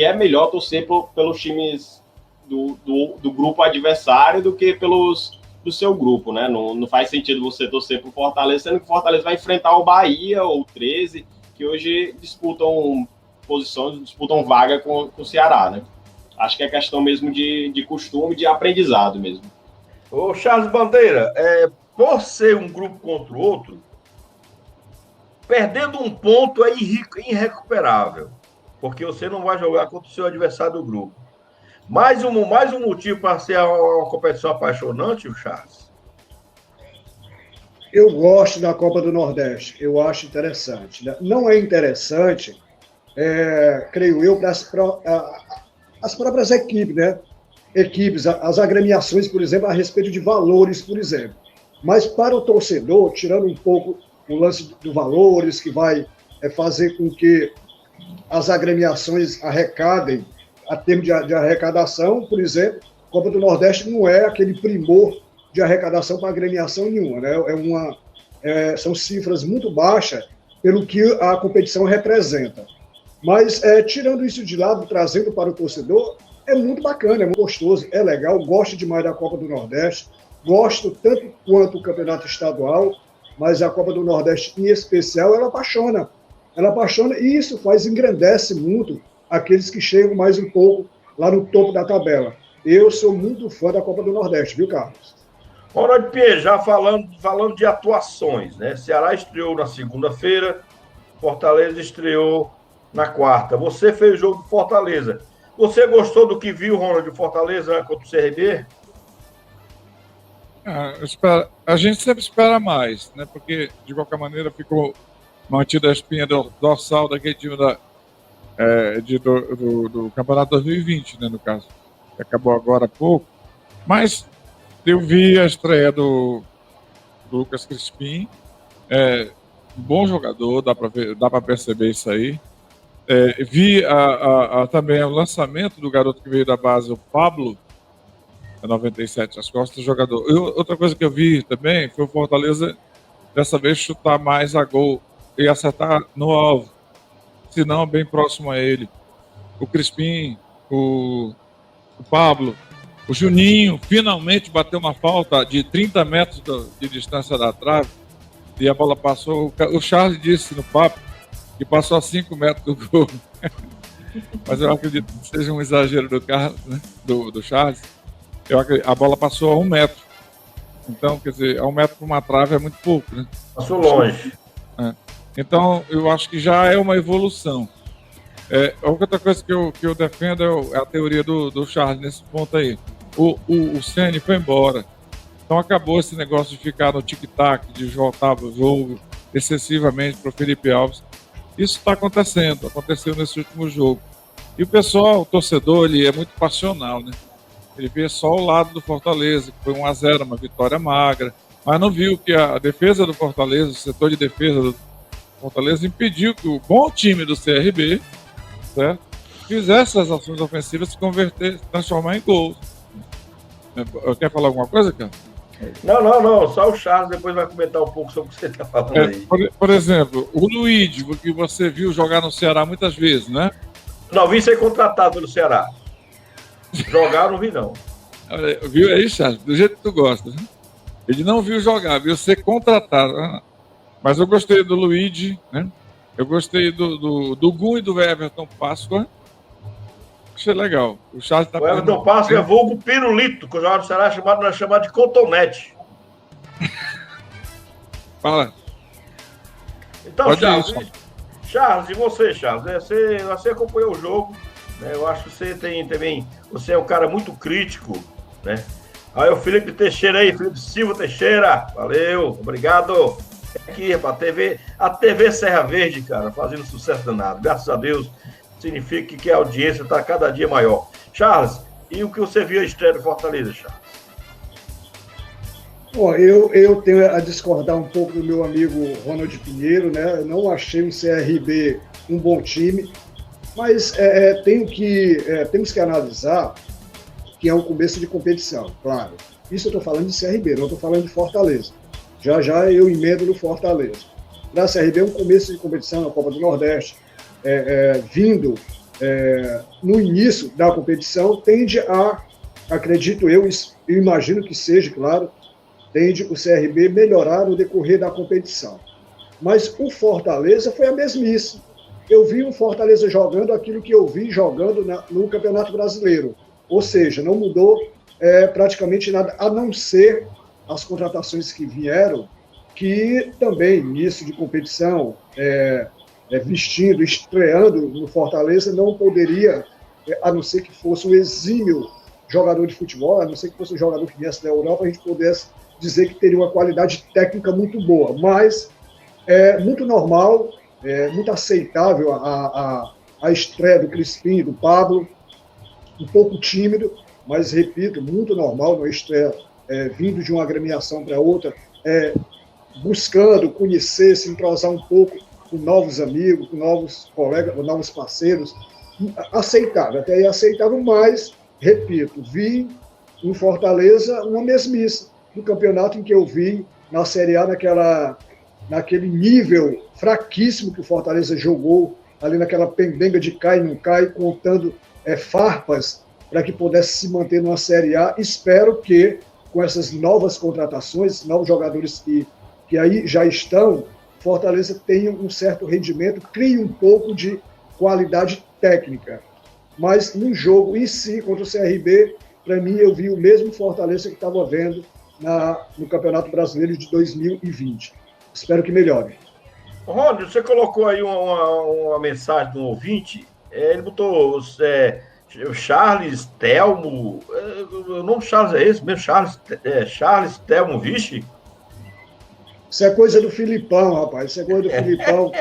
é melhor torcer pelos times do grupo adversário do que do seu grupo, né? Não faz sentido você torcer pro Fortaleza, sendo que o Fortaleza vai enfrentar o Bahia ou o 13, que hoje disputam posições, disputam vaga com o Ceará, né? Acho que é questão mesmo de costume, de aprendizado mesmo. Ô Charles Bandeira, por ser um grupo contra o outro, perdendo um ponto é irrecuperável, porque você não vai jogar contra o seu adversário do grupo. Mais um motivo para ser uma competição apaixonante, o Charles? Eu gosto da Copa do Nordeste, eu acho interessante. Né? Não é interessante, creio eu, para as próprias equipes, né? As agremiações, por exemplo, a respeito de valores, por exemplo. Mas para o torcedor, tirando um pouco o lance do valores, que vai fazer com que as agremiações arrecadem, a termos de arrecadação, por exemplo, a Copa do Nordeste não é aquele primor de arrecadação para agremiação nenhuma, né? São cifras muito baixas pelo que a competição representa. Mas, tirando isso de lado, trazendo para o torcedor, é muito bacana, é muito gostoso, é legal, gosto demais da Copa do Nordeste. gosto tanto quanto o campeonato estadual, mas a Copa do Nordeste, em especial, ela apaixona. Ela apaixona e isso engrandece muito aqueles que chegam mais um pouco lá no topo da tabela. Eu sou muito fã da Copa do Nordeste, viu, Carlos? Ronald Pinheiro, já falando de atuações, né? Ceará estreou na segunda-feira, Fortaleza estreou na quarta. Você fez o jogo do Fortaleza. Você gostou do que viu, Ronald, de Fortaleza contra o CRB? A gente sempre espera mais, né? Porque, de qualquer maneira, ficou mantida a espinha dorsal daquele time do Campeonato 2020, né, no caso. Que acabou agora há pouco. Mas eu vi a estreia do Lucas Crispim. Um bom jogador, dá para perceber isso aí. Vi também o lançamento do garoto que veio da base, o Pablo, 97 as costas, jogador. Outra coisa que eu vi também foi o Fortaleza, dessa vez, chutar mais a gol e acertar no alvo, se não bem próximo a ele. O Crispim, o Pablo, o Juninho finalmente bateu uma falta de 30 metros de distância da trave e a bola passou. O Charles disse no papo que passou a 5 metros do gol. Mas eu acredito que seja um exagero do Carlos, né? do Charles. A bola passou a 1 metro. Então, quer dizer, a 1 metro para uma trave é muito pouco, né? Passou longe. Então, eu acho que já é uma evolução. A outra coisa que eu defendo é a teoria do Charles nesse ponto aí. O Ceni foi embora. Então, acabou esse negócio de ficar no tic-tac, de voltar o jogo excessivamente para o Felipe Alves. Isso está acontecendo, aconteceu nesse último jogo. E o pessoal, o torcedor, ele é muito passional, né? Ele vê só o lado do Fortaleza, que foi 1-0, uma vitória magra, mas não viu que a defesa do Fortaleza, o setor de defesa do Fortaleza, impediu que o bom time do CRB, certo, fizesse as ações ofensivas se transformar em gols. Quer falar alguma coisa, cara? Não, só o Charles depois vai comentar um pouco sobre o que você está falando aí. Por exemplo, o Luigi, que você viu jogar no Ceará muitas vezes, né? Não, vi ser contratado no Ceará. Jogar não vi, não. Viu aí, Charles? Do jeito que tu gosta. Né? Ele não viu jogar, viu ser contratado. Né? Mas eu gostei do Luigi, né? Eu gostei do Gun e do Everton Páscoa. Achei legal. O Charles tá o Everton Páscoa é vulgo pirulito, que o jogador do Ceará é chamado de cotonete. Fala. Então, Charles, e você, Charles? Você acompanhou o jogo, né? Eu acho que você tem também. Você é um cara muito crítico, né? Aí o Felipe Teixeira aí, Felipe Silva Teixeira. Valeu, obrigado. Aqui, a TV Serra Verde, cara, fazendo sucesso danado. Graças a Deus, significa que a audiência está cada dia maior. Charles, e o que você viu a estreia do Fortaleza, Charles? Bom, eu tenho a discordar um pouco do meu amigo Ronald Pinheiro, né? Eu não achei um CRB um bom time, mas temos que analisar que é um começo de competição, claro. Isso eu estou falando de CRB, não estou falando de Fortaleza. Já eu emendo no Fortaleza. Para a CRB é um começo de competição na Copa do Nordeste, vindo no início da competição, tende a, acredito eu imagino que seja, claro, tende o CRB melhorar no decorrer da competição. Mas o Fortaleza foi a mesmice. Eu vi o Fortaleza jogando aquilo que eu vi jogando no Campeonato Brasileiro. Ou seja, não mudou praticamente nada, a não ser as contratações que vieram, que também, início de competição, estreando no Fortaleza, não poderia, a não ser que fosse um exímio jogador de futebol, a não ser que fosse um jogador que viesse da Europa, a gente pudesse dizer que teria uma qualidade técnica muito boa, mas é muito normal, muito aceitável a estreia do Crispim, do Pablo, um pouco tímido, mas, repito, muito normal, uma estreia vindo de uma agremiação para outra, buscando conhecer, se entrosar um pouco com novos amigos, com novos colegas, com novos parceiros, aceitável, até aí aceitável, mas, repito, vi em Fortaleza uma mesmice do campeonato em que eu vi na Série A, naquele nível fraquíssimo que o Fortaleza jogou, ali naquela pendenga de cai e não cai, contando farpas para que pudesse se manter numa Série A. Espero que com essas novas contratações, novos jogadores que aí já estão, Fortaleza tem um certo rendimento, cria um pouco de qualidade técnica. Mas no jogo em si, contra o CRB, para mim, eu vi o mesmo Fortaleza que estava vendo no Campeonato Brasileiro de 2020. Espero que melhore. Rony, você colocou aí uma mensagem de um ouvinte, ele botou Charles Telmo, o nome Charles é esse mesmo? Charles Telmo, vixe? Isso é coisa do Filipão, rapaz, isso é coisa do Filipão.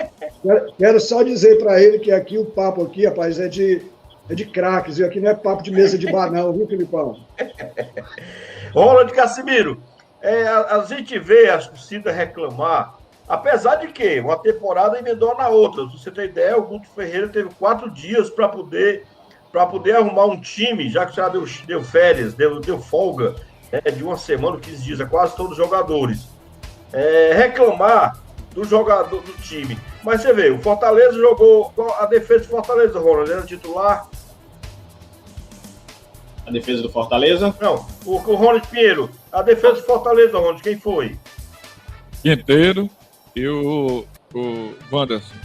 Quero só dizer para ele que aqui o papo aqui, rapaz, é de craques, e aqui não é papo de mesa de bar não, viu, Filipão? Ronald Casimiro, a gente vê as torcidas reclamar, apesar de que uma temporada emendou na outra. Se você tem ideia, o Guto Ferreira teve 4 dias para poder arrumar um time, já que já deu férias, deu folga de uma semana, 15 dias, a quase todos os jogadores. Reclamar do jogador do time. Mas você vê, o Fortaleza jogou, a defesa do Fortaleza, Ronald, era titular. A defesa do Fortaleza? Não, o Ronald Pinheiro, a defesa do Fortaleza, Ronald, quem foi? Quinteiro e o Wanderson.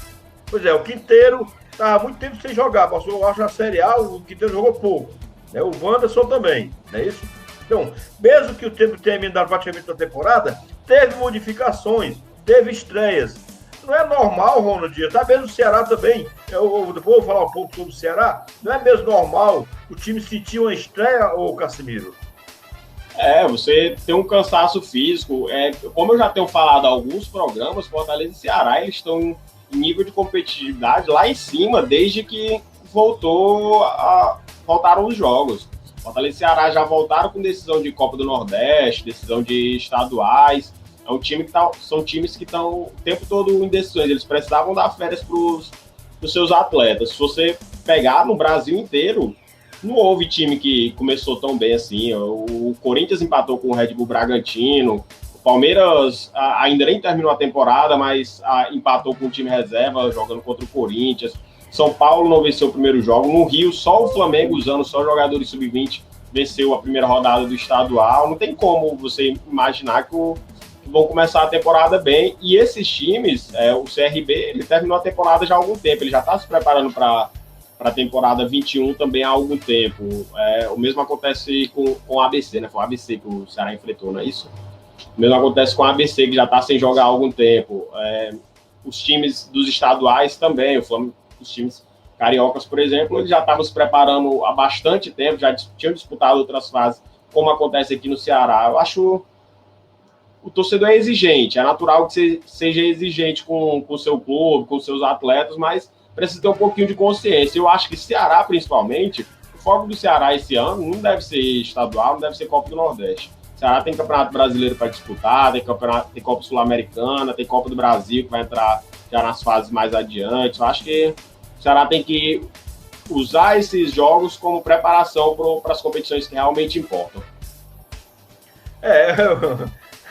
Pois é, o Quinteiro estava muito tempo sem jogar, passou, eu acho, na Série A, o Quinteiro jogou pouco. Né? O Wanderson também, não é isso? Então, mesmo que o tempo tenha emendado praticamente na temporada, teve modificações, teve estreias. Não é normal, Ronald, tá mesmo o Ceará também, depois eu vou falar um pouco sobre o Ceará, não é mesmo normal o time sentir uma estreia, ô Casimiro? Você tem um cansaço físico. Como eu já tenho falado em alguns programas, Fortaleza e Ceará, eles estão em nível de competitividade lá em cima, desde que voltaram os jogos. Fortaleza e Ceará já voltaram com decisão de Copa do Nordeste, decisão de estaduais. São times que estão o tempo todo em decisões. Eles precisavam dar férias para os seus atletas. Se você pegar no Brasil inteiro, não houve time que começou tão bem assim. O Corinthians empatou com o Red Bull Bragantino. O Palmeiras ainda nem terminou a temporada, mas empatou com o time reserva, jogando contra o Corinthians. São Paulo não venceu o primeiro jogo. No Rio, só o Flamengo, usando só jogadores sub-20, venceu a primeira rodada do estadual. Não tem como você imaginar que vão começar a temporada bem. E esses times, o CRB, ele terminou a temporada já há algum tempo. Ele já está se preparando para a temporada 21 também há algum tempo. O mesmo acontece com o ABC, né? Foi o ABC que o Ceará enfrentou, não é isso? O mesmo acontece com o ABC, que já está sem jogar há algum tempo. Os times dos estaduais também, os times cariocas, por exemplo, eles já estavam se preparando há bastante tempo, já tinham disputado outras fases, como acontece aqui no Ceará. Eu acho o torcedor é exigente, é natural que você seja exigente com o seu clube, com os seus atletas, mas precisa ter um pouquinho de consciência. Eu acho que Ceará, principalmente, o foco do Ceará esse ano não deve ser estadual, não deve ser Copa do Nordeste. O Ceará tem Campeonato Brasileiro para disputar, tem Copa Sul-Americana, tem Copa do Brasil, que vai entrar já nas fases mais adiante. Eu acho que o Ceará tem que usar esses jogos como preparação para as competições que realmente importam.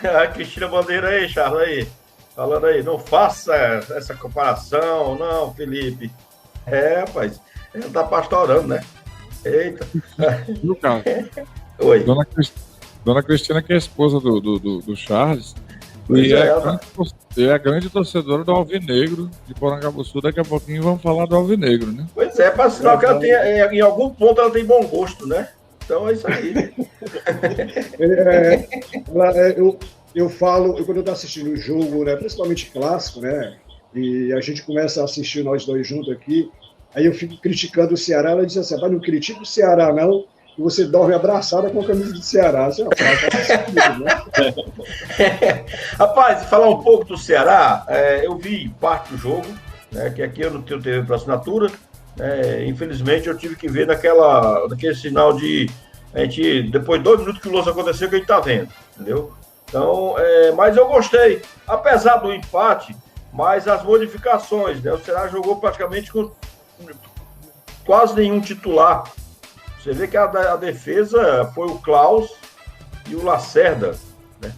A Cristina Bandeira aí, Charles, aí, falando aí, não faça essa comparação, não, Felipe. Rapaz, ele tá pastorando, né? Eita. No caso, Oi. Dona Cristina, que é a esposa do Charles, e é a grande torcedora do Alvinegro de Porangabuçu. Daqui a pouquinho vamos falar do Alvinegro, né? Pois é, para sinal que ela tem, em algum ponto ela tem bom gosto, né? Então é isso aí. Eu falo, quando eu estou assistindo o jogo, né, principalmente clássico, né, e a gente começa a assistir nós dois juntos aqui, aí eu fico criticando o Ceará, ela diz assim, não critica o Ceará não, que você dorme abraçada com a camisa do Ceará. Assim, né? Rapaz, falar um pouco do Ceará, eu vi parte do jogo, né, que aqui eu não tenho TV para assinatura, infelizmente eu tive que ver naquele sinal de depois de 2 minutos que o lance aconteceu, que a gente tá vendo, entendeu? Então, mas eu gostei, apesar do empate, mas as modificações, né? O Ceará jogou praticamente com quase nenhum titular. Você vê que a defesa foi o Klaus e o Lacerda, né?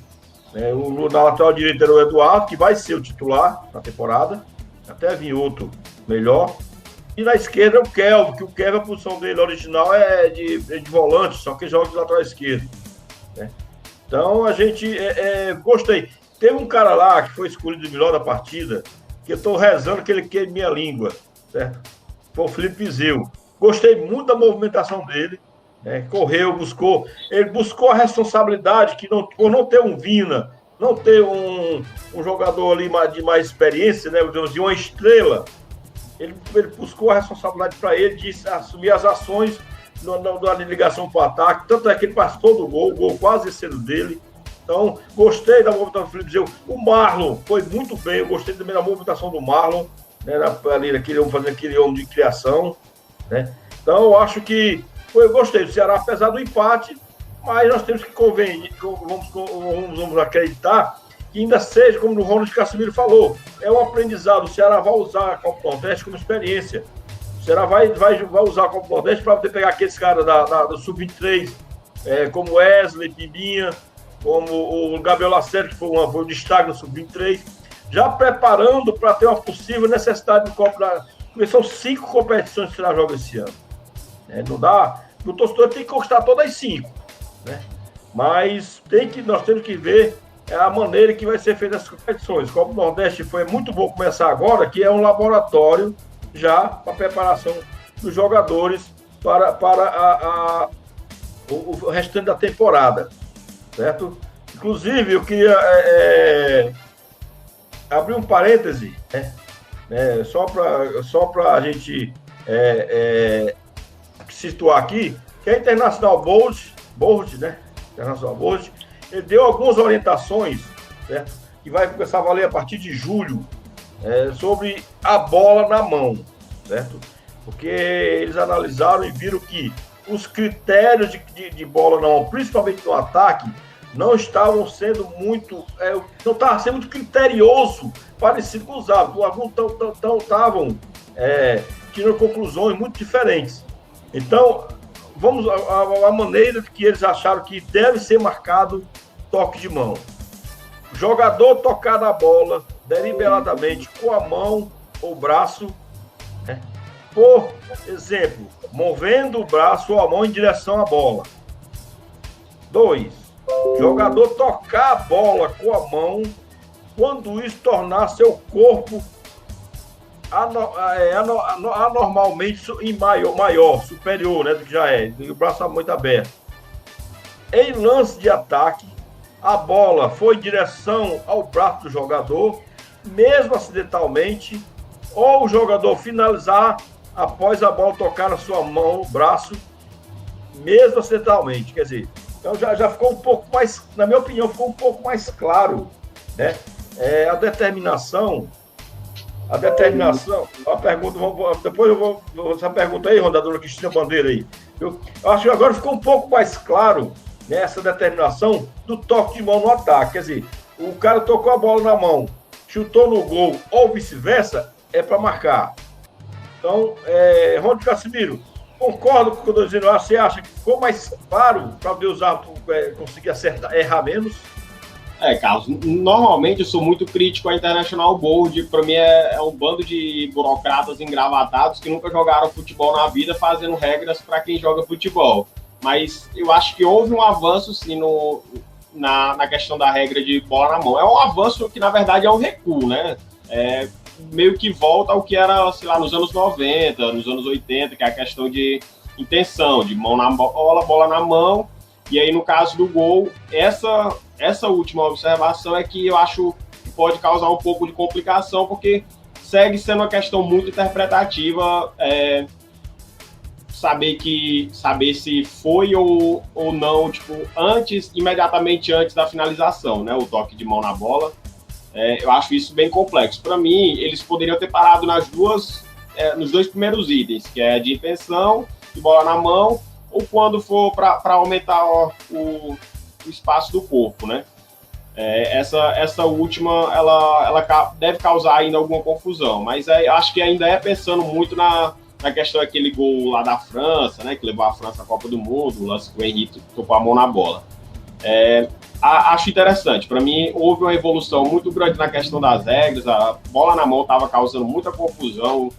Na lateral direita era o Eduardo, que vai ser o titular na temporada, até vir outro melhor. E na esquerda é o Kelvin, que o Kelvin, a posição dele original é de volante, só que joga de lateral esquerdo, né? Então, a gente gostei. Teve um cara lá que foi escolhido o melhor da partida, que eu estou rezando que ele queime minha língua, certo? Foi o Felipe Vizeu. Gostei muito da movimentação dele, né? Correu, buscou. Ele buscou a responsabilidade que por não ter um Vina, não ter um jogador ali de mais experiência, né? De uma estrela, ele buscou a responsabilidade para ele de assumir as ações da ligação para o ataque. Tanto é que ele participou do gol, o gol quase sendo dele. Então, gostei da movimentação do Felipe Zeu. O Marlon foi muito bem, eu gostei também da movimentação do Marlon, né, ali naquele homem, fazendo aquele homem de criação, né? Então, eu acho que eu gostei do Ceará, apesar do empate, mas nós temos que vamos acreditar que ainda seja, como o Ronald Casimiro falou, é um aprendizado. O Ceará vai usar a Copa do Nordeste como experiência. O Ceará vai usar a Copa do Nordeste para poder pegar aqueles caras do Sub-23, como Wesley, Pibinha, como o Gabriel Lacerda, que foi um destaque no Sub-23, já preparando para ter uma possível necessidade do Copa da... Porque são 5 competições que o Ceará joga esse ano. Não dá... O torcedor tem que conquistar todas as 5, né? Mas nós temos que ver a maneira que vai ser feita essas competições. O Copa do Nordeste foi muito bom começar agora, que é um laboratório já para a preparação dos jogadores para o restante da temporada. Certo? Inclusive, eu queria abrir um parêntese, né, só para a gente situar aqui, que a Internacional Board, né? Internacional Board, ele deu algumas orientações, certo? Que vai começar a valer a partir de julho, sobre a bola na mão, certo? Porque eles analisaram e viram que os critérios de bola na mão, principalmente no ataque, não estavam sendo muito... não estava sendo muito criterioso, parecido com os árbitros. Alguns estavam tirando conclusões muito diferentes. Então, vamos a maneira que eles acharam que deve ser marcado toque de mão. O jogador tocar na bola deliberadamente com a mão ou braço, né? Por exemplo, movendo o braço ou a mão em direção à bola. 2. Jogador tocar a bola com a mão quando isso tornar seu corpo anormalmente maior, superior, né, do que já é, o braço muito aberto. Em lance de ataque, a bola foi em direção ao braço do jogador, mesmo acidentalmente, ou o jogador finalizar após a bola tocar na sua mão, braço, mesmo acidentalmente. Quer dizer, então já ficou um pouco mais, na minha opinião, ficou um pouco mais claro, né? A determinação, a pergunta, depois eu vou essa pergunta aí, da dona Cristina Bandeira aí. Eu acho que agora ficou um pouco mais claro, né, essa determinação do toque de mão no ataque. Quer dizer, o cara tocou a bola na mão, chutou no gol ou vice-versa, é para marcar. Então, Ronald Casimiro, concordo com o que eu estou dizendo. Você acha que ficou mais claro para poder usar, conseguir errar menos? Carlos, normalmente eu sou muito crítico à International Board. Para mim é um bando de burocratas engravatados que nunca jogaram futebol na vida, fazendo regras para quem joga futebol. Mas eu acho que houve um avanço, sim, na questão da regra de bola na mão. É um avanço que, na verdade, é um recuo, né? Meio que volta ao que era, sei lá, nos anos 90, nos anos 80, que é a questão de intenção, de mão na bola, bola na mão. E aí, no caso do gol, essa última observação é que eu acho que pode causar um pouco de complicação, porque segue sendo uma questão muito interpretativa, saber se foi ou não, tipo, imediatamente antes da finalização, né, o toque de mão na bola. Eu acho isso bem complexo. Para mim, eles poderiam ter parado nos dois primeiros itens, que é de intenção, de bola na mão, ou quando for para aumentar o espaço do corpo, né? Essa última, ela deve causar ainda alguma confusão, mas acho que ainda pensando muito na questão daquele gol lá da França, né, que levou a França à Copa do Mundo, o lance que o Henrique tocou a mão na bola. Acho interessante. Para mim, houve uma evolução muito grande na questão das regras. A bola na mão estava causando muita confusão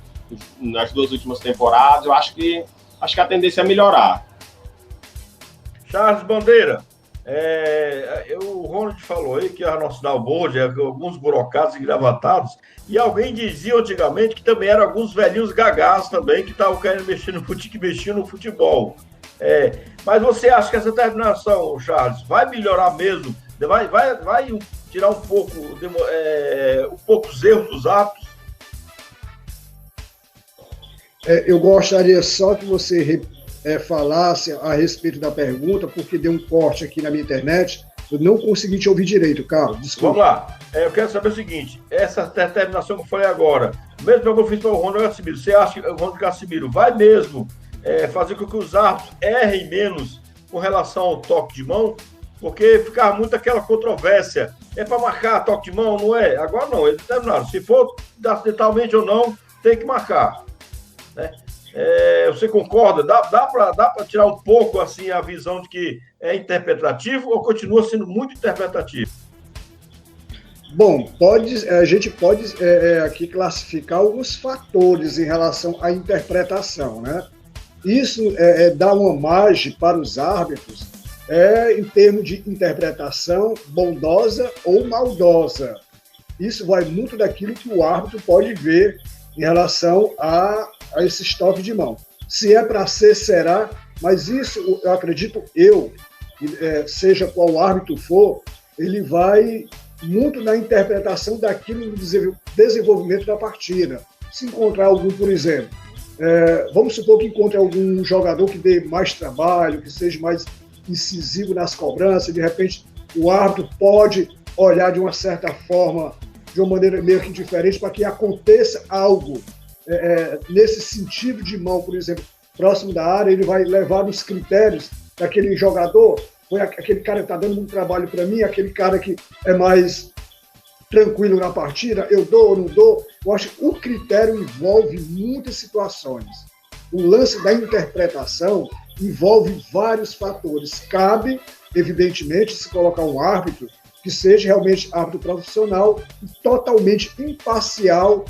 nas 2 últimas temporadas. Eu acho que a tendência é melhorar. Charles Bandeira. O Ronald falou aí que a nosso sinal board, alguns burocratas engravatados, e alguém dizia antigamente que também eram alguns velhinhos gagás também que estavam querendo mexer no futebol, que mexiam no futebol. Mas você acha que essa terminação, Charles, vai melhorar mesmo? Vai tirar um pouco os erros dos atos? Eu gostaria só que você falasse a respeito da pergunta, porque deu um corte aqui na minha internet. Eu não consegui te ouvir direito, Carlos. Desculpa. Vamos lá. Eu quero saber o seguinte: essa determinação que eu falei agora, mesmo que eu fiz para o Ronald Casimiro, você acha que o Ronald Casimiro vai mesmo fazer com que os árbitros errem menos com relação ao toque de mão? Porque ficava muito aquela controvérsia. É para marcar toque de mão, não é? Agora não, eles determinaram. Se for acidentalmente ou não, tem que marcar. Né? Você concorda? Dá para tirar um pouco assim a visão de que é interpretativo ou continua sendo muito interpretativo? Bom, a gente pode aqui classificar alguns fatores em relação à interpretação, né? Isso dá uma margem para os árbitros em termos de interpretação bondosa ou maldosa. Isso vai muito daquilo que o árbitro pode ver em relação a esse toque de mão. Se é para ser, será, mas isso, eu acredito, seja qual árbitro for, ele vai muito na interpretação daquilo no desenvolvimento da partida. Se encontrar algum, por exemplo, vamos supor que encontre algum jogador que dê mais trabalho, que seja mais incisivo nas cobranças, de repente o árbitro pode olhar de uma certa forma, de uma maneira meio que diferente, para que aconteça algo nesse sentido de mão, por exemplo, próximo da área, ele vai levar os critérios daquele jogador, foi aquele cara que está dando muito trabalho para mim, aquele cara que é mais tranquilo na partida, eu dou ou não dou. Eu acho que o critério envolve muitas situações. O lance da interpretação envolve vários fatores. Cabe, evidentemente, se colocar um árbitro que seja realmente árbitro profissional e totalmente imparcial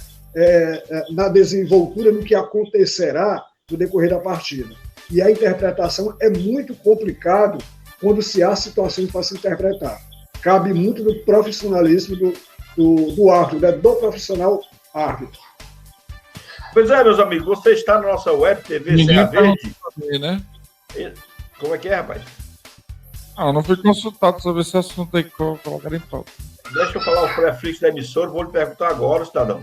na desenvoltura no que acontecerá no decorrer da partida. E a interpretação é muito complicado quando se há situações para se interpretar. Cabe muito do profissionalismo do árbitro, né? Do profissional árbitro. Pois é, meus amigos, você está na nossa web TV Serra Verde. Né? Como é que é, rapaz? Eu não fui consultado sobre esse assunto aí que colocaram em pauta. Deixa eu falar o prefixo da emissora, vou lhe perguntar agora, cidadão.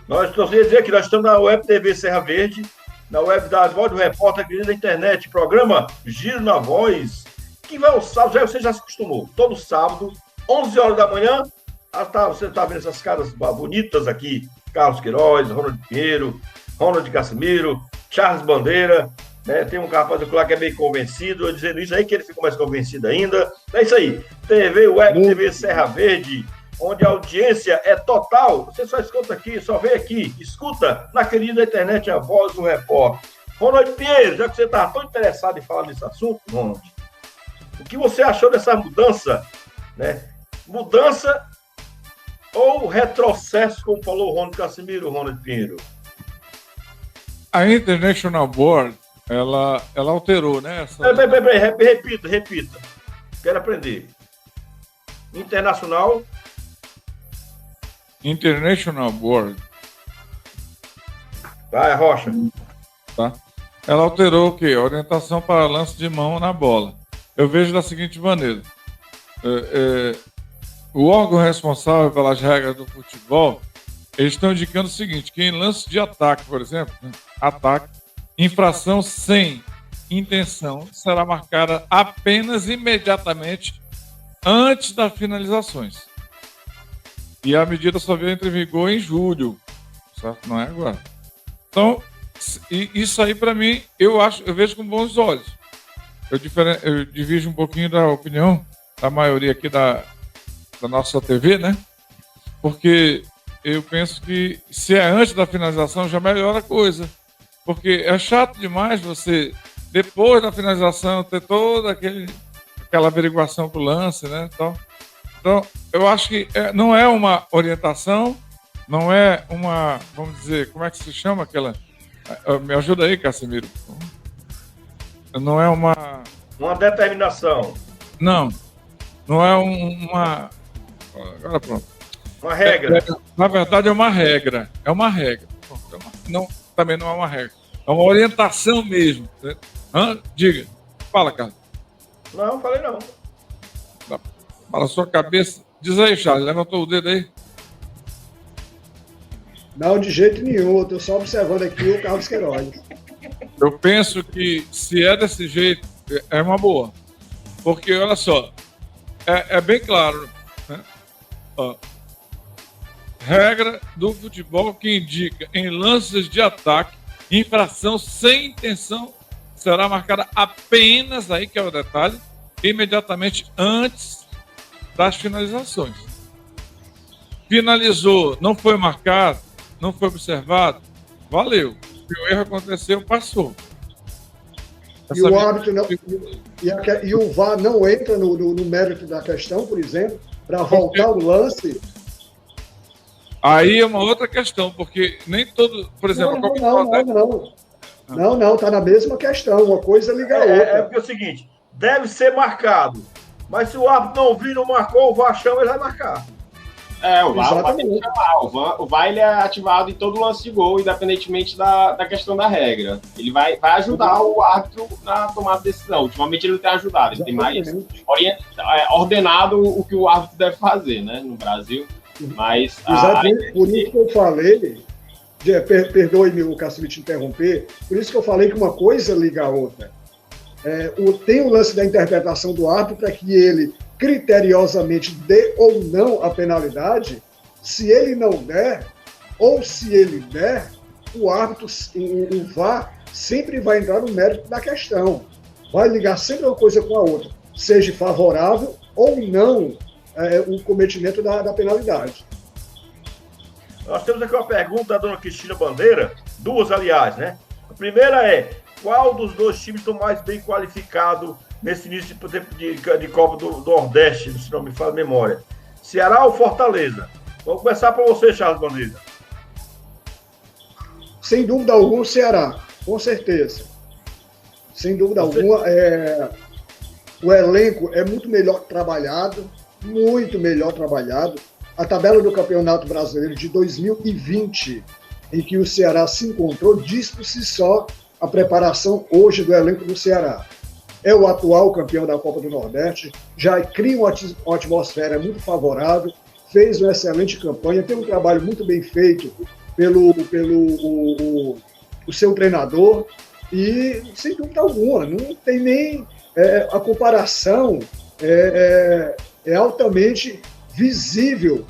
Nós queria dizer que nós estamos na web TV Serra Verde, na web da Voz do Repórter, querida da internet, programa Giro na Voz, que vai ao sábado, você já se acostumou, todo sábado, 11 horas da manhã, você está vendo essas caras bonitas aqui, Carlos Queiroz, Ronald Pinheiro, Ronald Casimiro, Charles Bandeira, né? Tem um rapaz lá que é meio convencido, eu dizendo isso aí que ele ficou mais convencido ainda. É isso aí, TV Serra Verde, onde a audiência é total. Você só escuta aqui, só vem aqui, escuta na querida internet A Voz do Repórter. Ronald Pinheiro, já que você está tão interessado em falar desse assunto, Ronald, o que você achou dessa mudança, né? Mudança ou retrocesso, como falou o Ronald Casimiro, Ronald Pinheiro? A International Board, ela alterou, né? Repita. Quero aprender. International Board. Vai, Rocha. Tá? Ela alterou o quê? A orientação para lance de mão na bola. Eu vejo da seguinte maneira. O órgão responsável pelas regras do futebol, eles estão indicando o seguinte, que em lance de ataque, por exemplo, ataque, infração sem intenção será marcada apenas imediatamente antes das finalizações. E a medida só veio entre vigor em julho, certo? Não é agora. Então, isso aí para mim, eu vejo com bons olhos. Eu divido um pouquinho da opinião da maioria aqui da nossa TV, né? Porque eu penso que se é antes da finalização já melhora a coisa. Porque é chato demais você, depois da finalização, ter toda aquela averiguação pro lance, né? Então, eu acho que não é uma orientação, não é uma, vamos dizer, como é que se chama aquela... Me ajuda aí, Casimiro. Não é uma Uma determinação. Não é uma... Agora pronto. Uma regra. Na verdade, é uma regra. É uma regra. Não, também não é uma regra. É uma orientação mesmo. Diga. Fala, Carlos. Não, falei não. Fala a sua cabeça. Diz aí, Charles. Levantou o dedo aí. Não, de jeito nenhum. Eu estou só observando aqui o Carlos Queiroz. Eu penso que, se é desse jeito, é uma boa. Porque, olha só, é bem claro, né? Ó, regra do futebol que indica em lances de ataque, infração sem intenção será marcada apenas, aí que é o detalhe, imediatamente antes das finalizações. Finalizou, não foi marcado, não foi valeu. Se o erro aconteceu, passou. E o árbitro não, e o VAR não entra no mérito da questão, por exemplo, para voltar o lance. Aí é uma outra questão, porque nem todo, por exemplo, não, tá na mesma questão, uma coisa liga a outra. É porque é o seguinte, deve ser marcado, mas se o árbitro não viu, não marcou, o VAR chama, ele vai marcar. O VAR vai ter que chamar. O VAR ele é ativado em todo lance de gol, independentemente da questão da regra. Ele vai ajudar o árbitro na tomada de decisão. Ultimamente ele não tem ajudado, ele tem mais ordenado o que o árbitro deve fazer, né, no Brasil. Mas exatamente, por isso que eu falei, perdoe-me o Cássio te interromper, por isso que eu falei que uma coisa liga a outra. Tem o lance da interpretação do árbitro para que ele criteriosamente dê ou não a penalidade. Se ele não der, ou se ele der, o árbitro, o VAR, sempre vai entrar no mérito da questão. Vai ligar sempre uma coisa com a outra, seja favorável ou não o cometimento da penalidade. Nós temos aqui uma pergunta da dona Cristina Bandeira, duas, aliás, né? A primeira é: qual dos dois times estão mais bem qualificados nesse início de Copa do Nordeste, se não me falha a memória? Ceará ou Fortaleza? Vamos começar para você, Charles Bandeira. Sem dúvida alguma, o Ceará, com certeza. Sem dúvida alguma, o elenco é muito melhor trabalhado, muito melhor trabalhado. A tabela do Campeonato Brasileiro de 2020, em que o Ceará se encontrou, diz por si só a preparação hoje do elenco do Ceará. É o atual campeão da Copa do Nordeste, já cria uma atmosfera muito favorável, fez uma excelente campanha, tem um trabalho muito bem feito pelo seu treinador e, sem dúvida alguma, não tem nem... a comparação é altamente visível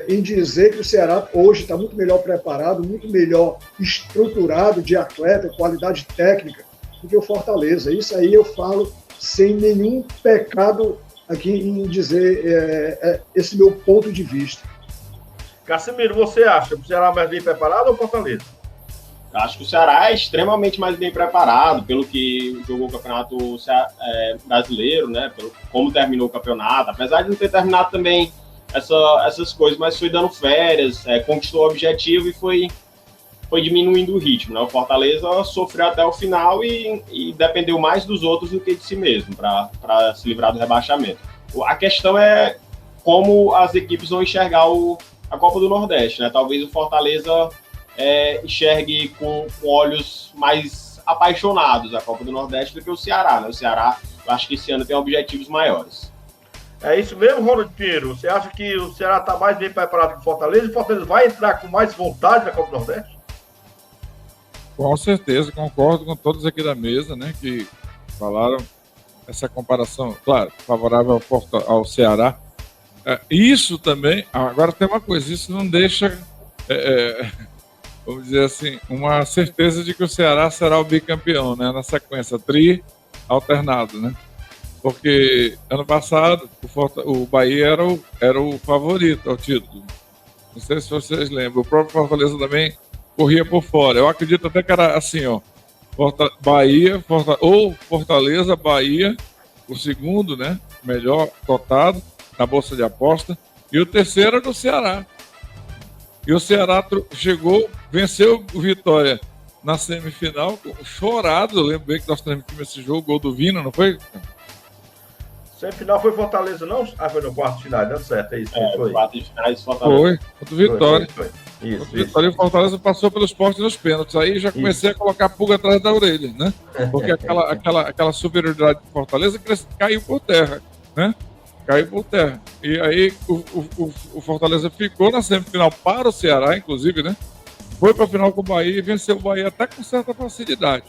em dizer que o Ceará hoje está muito melhor preparado, muito melhor estruturado de atleta, qualidade técnica, do que o Fortaleza. Isso aí eu falo sem nenhum pecado aqui em dizer esse meu ponto de vista. Casimiro, você acha que o Ceará é mais bem preparado ou Fortaleza? Eu acho que o Ceará é extremamente mais bem preparado pelo que jogou o Campeonato Brasileiro, né? Pelo como terminou o campeonato, apesar de não ter terminado também essas coisas, mas foi dando férias, conquistou o objetivo e foi diminuindo o ritmo, né? O Fortaleza sofreu até o final e dependeu mais dos outros do que de si mesmo para se livrar do rebaixamento. A questão é como as equipes vão enxergar a Copa do Nordeste, né? Talvez o Fortaleza enxergue com olhos mais apaixonados a Copa do Nordeste do que o Ceará, né? O Ceará, eu acho que esse ano tem objetivos maiores. É isso mesmo, Ronald Pinheiro? Você acha que o Ceará está mais bem preparado que o Fortaleza e o Fortaleza vai entrar com mais vontade na Copa do Nordeste? Com certeza, concordo com todos aqui da mesa, né, que falaram essa comparação, claro, favorável ao Ceará. Isso também, agora tem uma coisa, isso não deixa, vamos dizer assim, uma certeza de que o Ceará será o bicampeão, né, na sequência, alternado, né, porque ano passado o Bahia era o favorito ao título. Não sei se vocês lembram, o próprio Fortaleza também corria por fora. Eu acredito até que era assim, ó, Fortaleza, Bahia, o segundo, né, melhor cotado na Bolsa de Aposta, e o terceiro era do Ceará. E o Ceará chegou, venceu o Vitória na semifinal, chorado. Eu lembro bem que nós transmitimos esse jogo, gol do Vina, não foi? Semifinal foi Fortaleza, não? Ah, foi no quarto de final, deu certo, é isso. Foi. Quarto de finais Fortaleza. Foi, contra o Vitória. Foi. Isso, Contra o Vitória, e o Fortaleza passou pelo Sport nos pênaltis. Aí já comecei a colocar a pulga atrás da orelha, né? Porque aquela superioridade do Fortaleza caiu por terra, né? Caiu por terra. E aí o Fortaleza ficou na semifinal para o Ceará, inclusive, né? Foi para a final com o Bahia e venceu o Bahia até com certa facilidade,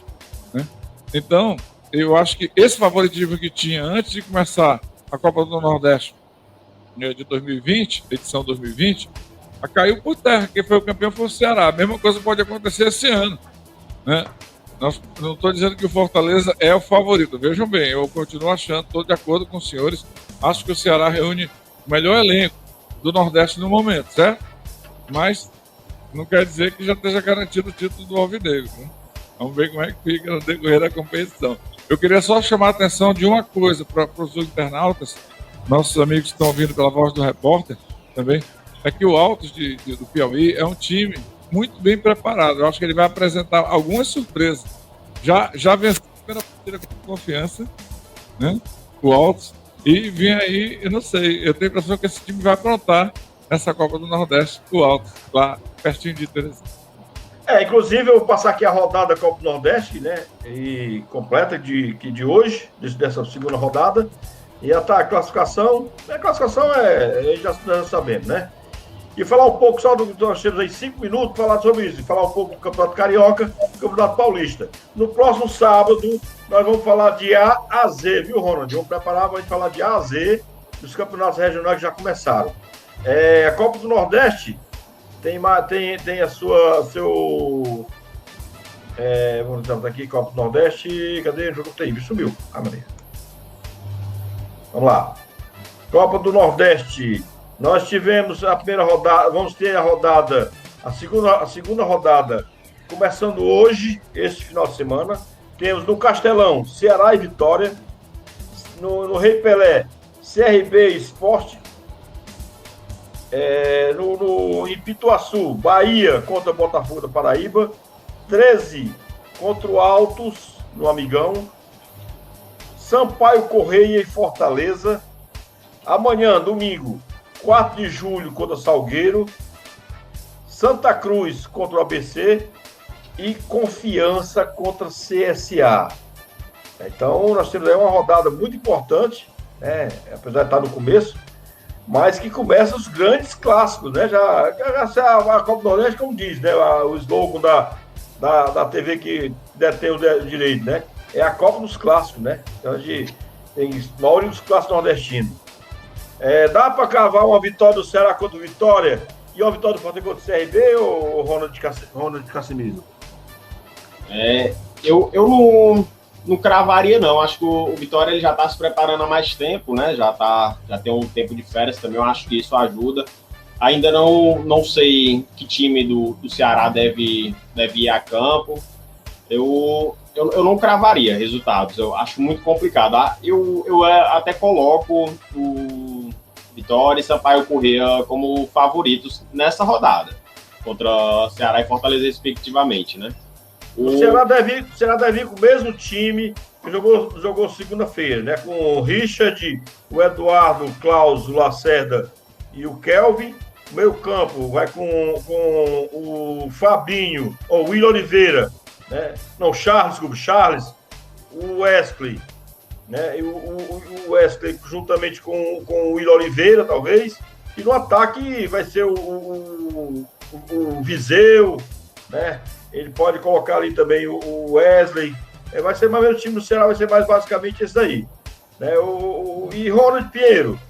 né? Então, eu acho que esse favoritismo que tinha antes de começar a Copa do Nordeste de 2020, edição 2020, caiu por terra. Quem foi o campeão foi o Ceará. A mesma coisa pode acontecer esse ano, né? Não estou dizendo que o Fortaleza é o favorito. Vejam bem, eu continuo achando, estou de acordo com os senhores, acho que o Ceará reúne o melhor elenco do Nordeste no momento, certo? Mas não quer dizer que já esteja garantido o título do Alvinegro, né? Vamos ver como é que fica no decorrer da competição. Eu queria só chamar a atenção de uma coisa para os internautas, nossos amigos que estão ouvindo pela voz do repórter também, é que o Altos do Piauí é um time muito bem preparado. Eu acho que ele vai apresentar algumas surpresas. Já venceu a primeira partida com confiança, né? O Altos. E vem aí, eu não sei, eu tenho a impressão que esse time vai aprontar essa Copa do Nordeste, o Altos, lá pertinho de Teresina. Inclusive, eu vou passar aqui a rodada da Copa do Nordeste, né? E completa de hoje, dessa segunda rodada. E a classificação. A classificação já sabemos, né? E falar um pouco só nós temos aí 5 minutos para falar sobre isso. E falar um pouco do Campeonato Carioca e do Campeonato Paulista. No próximo sábado, nós vamos falar de A a Z, viu, Ronald? Vamos preparar para a gente falar de A a Z dos campeonatos regionais que já começaram. A Copa do Nordeste tem a seu. Vamos ver aqui, Copa do Nordeste. Cadê o jogo que tem? Sumiu. Maria. Vamos lá. Copa do Nordeste. Nós tivemos a primeira rodada, vamos ter a segunda rodada, começando hoje, esse final de semana. Temos no Castelão, Ceará e Vitória. No Rei Pelé, CRB e Sport. Em Pituaçu, Bahia contra Botafogo da Paraíba. 13 contra o Altos, no Amigão. Sampaio Correia e Fortaleza. Amanhã, domingo, 4 de julho contra Salgueiro, Santa Cruz contra o ABC e Confiança contra CSA. Então, nós temos aí uma rodada muito importante, né? Apesar de estar no começo, mas que começa os grandes clássicos, né? Já a Copa do Nordeste, como diz, né? O slogan da TV que detém o direito, né? É a Copa dos Clássicos, né? Então, a gente tem a maioria dos clássicos nordestinos. Dá para cavar uma vitória do Ceará contra o Vitória e uma vitória do Fortaleza contra o CRB ou Ronald de Casimiro? Eu não cravaria, não. Acho que o Vitória ele já está se preparando há mais tempo, né? Já tem um tempo de férias também. Eu acho que isso ajuda. Ainda não sei que time do Ceará deve ir a campo. Eu não cravaria resultados. Eu acho muito complicado. Eu até coloco o Vitória e Sampaio Corrêa como favoritos nessa rodada, contra Ceará e Fortaleza, respectivamente, né? O Ceará deve ir com o mesmo time que jogou segunda-feira, né? Com o Richard, o Eduardo, o Klaus, o Lacerda e o Kelvin. O meio campo vai com o Fabinho, ou o Will Oliveira, né? Não, Charles, o Wesley, né? E o Wesley juntamente com o Will Oliveira, talvez. E no ataque vai ser o Viseu, né? Ele pode colocar ali também o Wesley. Vai ser mais ou menos o time do Ceará, vai ser mais basicamente esse daí, né? E Ronald Pinheiro,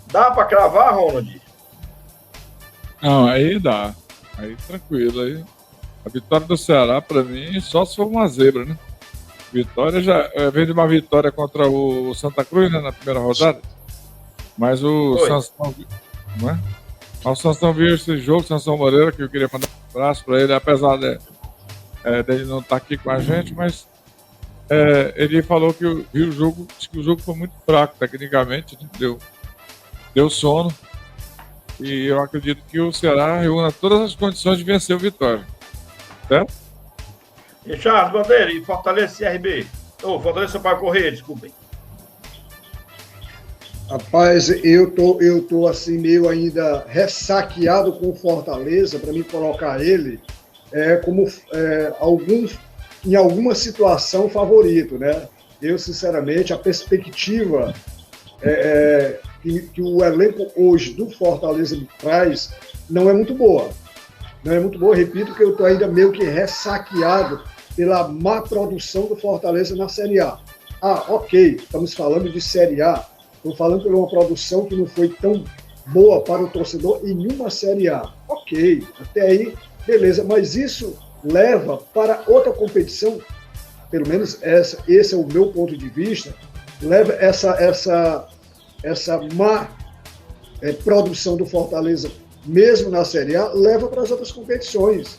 dá para cravar, Ronald? Não, aí dá. Aí tranquilo. Aí. A vitória do Ceará, para mim, só se for uma zebra, né? Vitória já vem de uma vitória contra o Santa Cruz, né, na primeira rodada. Mas o Sansão, não é? O Sansão viu esse jogo, Sansão Moreira, que eu queria mandar um abraço para ele, apesar dele não estar aqui com a gente, mas ele falou que viu o jogo, disse que o jogo foi muito fraco tecnicamente, né? Deu sono. E eu acredito que o Ceará reúna todas as condições de vencer o Vitória. Certo? E Charles Bandeira e Fortaleza CRB. Fortaleza Sampaio Corrêa, desculpem. Rapaz, eu tô assim meio ainda ressaqueado com o Fortaleza para me colocar ele como em alguma situação favorito, né? Eu, sinceramente, a perspectiva que o elenco hoje do Fortaleza me traz não é muito boa. Não é muito boa, repito, que eu estou ainda meio que ressaqueado pela má produção do Fortaleza na Série A. Ok, estamos falando de Série A. Estou falando por uma produção que não foi tão boa para o torcedor em uma Série A. Ok, até aí, beleza. Mas isso leva para outra competição, pelo menos esse é o meu ponto de vista, leva essa má produção do Fortaleza, mesmo na Série A, leva para as outras competições.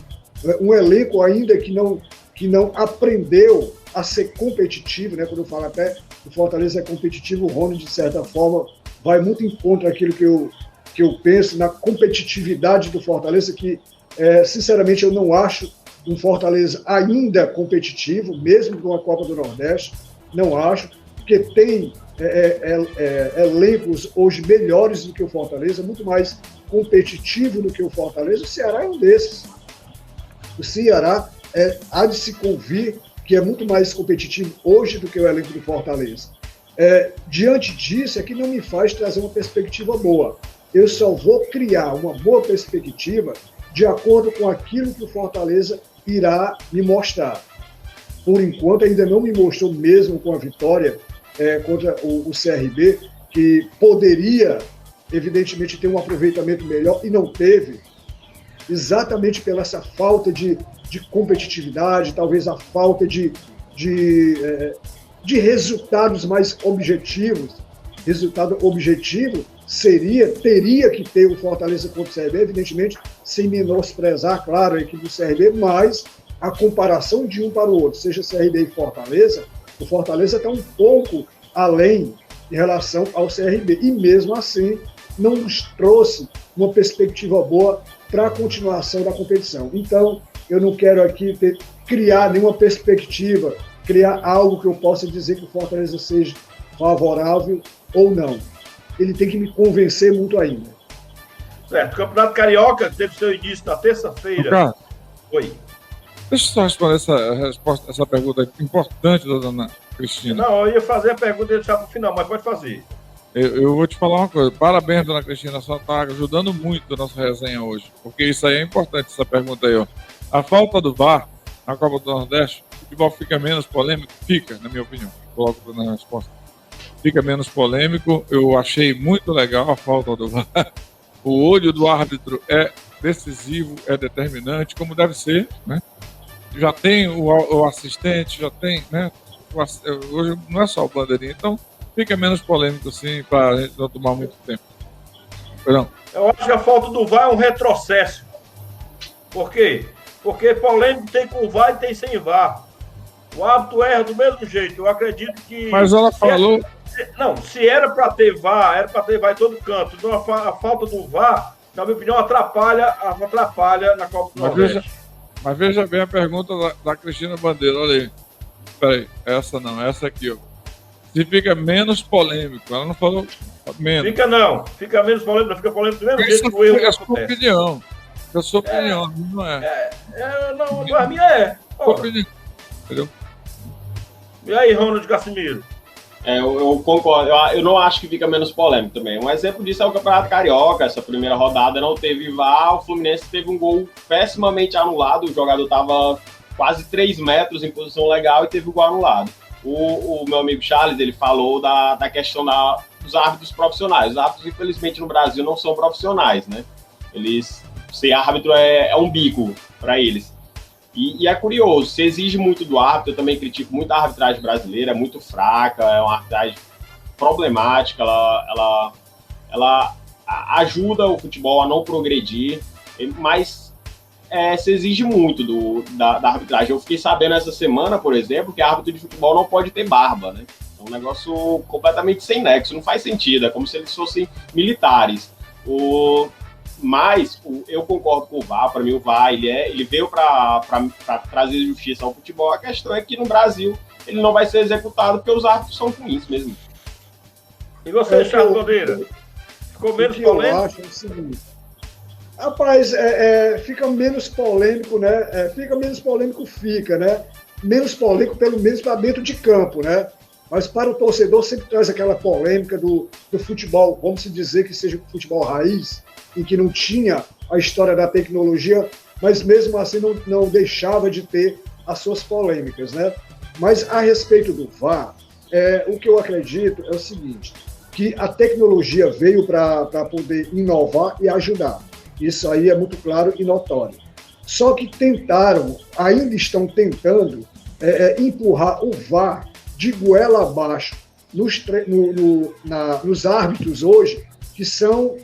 Um elenco ainda que não aprendeu a ser competitivo, né? Quando eu falo até o Fortaleza é competitivo, o Rony, de certa forma, vai muito em contra daquilo que eu penso na competitividade do Fortaleza, que, sinceramente, eu não acho um Fortaleza ainda competitivo, mesmo com a Copa do Nordeste, não acho, porque tem elencos hoje melhores do que o Fortaleza, muito mais competitivo do que o Fortaleza. O Ceará é um desses. O Ceará há de se convir que é muito mais competitivo hoje do que o elenco do Fortaleza. Diante disso, é que não me faz trazer uma perspectiva boa. Eu só vou criar uma boa perspectiva de acordo com aquilo que o Fortaleza irá me mostrar. Por enquanto, ainda não me mostrou, mesmo com a vitória contra o CRB, que poderia, evidentemente, ter um aproveitamento melhor, e não teve, exatamente pela essa falta de competitividade, talvez a falta de resultados mais objetivos. Resultado objetivo teria que ter o Fortaleza contra o CRB, evidentemente, sem menosprezar, claro, a equipe do CRB, mas a comparação de um para o outro, seja CRB e Fortaleza, o Fortaleza está um pouco além em relação ao CRB, e mesmo assim não nos trouxe uma perspectiva boa para a continuação da competição. Então, eu não quero aqui criar nenhuma perspectiva, criar algo que eu possa dizer que o Fortaleza seja favorável ou não. Ele tem que me convencer muito ainda. Certo, o Campeonato Carioca teve seu início na terça-feira. Oi. Deixa eu só responder essa pergunta importante da dona Cristina. Não, eu ia fazer a pergunta e deixar para o final, mas pode fazer. Eu vou te falar uma coisa. Parabéns, dona Cristina, só está ajudando muito a nossa resenha hoje. Porque isso aí é importante, essa pergunta aí, ó. A falta do VAR na Copa do Nordeste, o futebol fica menos polêmico? Fica, na minha opinião. Coloco na resposta. Fica menos polêmico. Eu achei muito legal a falta do VAR. O olho do árbitro é decisivo, é determinante, como deve ser, né? Já tem o assistente, já tem, né? Hoje não é só o bandeirinha, então fica menos polêmico, sim, para a gente não tomar muito tempo. Perdão. Eu acho que a falta do VAR é um retrocesso. Por quê? Porque polêmico tem com VAR e tem sem VAR. O árbitro erra do mesmo jeito. Eu acredito que... Mas ela falou... Se era para ter VAR, era para ter VAR em todo canto. Então a falta do VAR, na minha opinião, atrapalha na Copa do Nordeste. Mas veja bem a pergunta da Cristina Bandeira, olha aí. Peraí, essa não, essa aqui, ó. Se fica menos polêmico, ela não falou menos. Fica menos polêmico, fica polêmico do mesmo jeito que o erro é a sua opinião. É a sua opinião, não é. Não, a minha é. Entendeu? E aí, Ronald Casimiro? Eu concordo, eu não acho que fica menos polêmico também. Um exemplo disso é o Campeonato Carioca. Essa primeira rodada não teve VAR, o Fluminense teve um gol pessimamente anulado, o jogador estava quase 3 metros em posição legal e teve o gol anulado. O meu amigo Charles, ele falou da questão dos árbitros profissionais. Os árbitros, infelizmente, no Brasil não são profissionais, né? Ser árbitro é um bico para eles. E é curioso, se exige muito do árbitro, eu também critico muito a arbitragem brasileira, é muito fraca, é uma arbitragem problemática, ela ajuda o futebol a não progredir, mas se exige muito da arbitragem. Eu fiquei sabendo essa semana, por exemplo, que árbitro de futebol não pode ter barba, né? É um negócio completamente sem nexo, não faz sentido, é como se eles fossem militares. Mas eu concordo com o VAR. Para mim, o VAR ele veio para trazer justiça ao futebol. A questão é que no Brasil ele não vai ser executado porque os árbitros são ruins mesmo. E você, Charles Bandeira? Ficou menos polêmico? Eu acho é o seguinte. Rapaz, fica menos polêmico, né? Fica menos polêmico, né? Menos polêmico, pelo menos para dentro de campo, né? Mas para o torcedor sempre traz aquela polêmica do futebol, vamos dizer que seja o futebol raiz, em que não tinha a história da tecnologia, mas mesmo assim não deixava de ter as suas polêmicas, né? Mas a respeito do VAR, o que eu acredito é o seguinte, que a tecnologia veio para poder inovar e ajudar. Isso aí é muito claro e notório. Só que ainda estão tentando empurrar o VAR de goela abaixo nos árbitros hoje, que são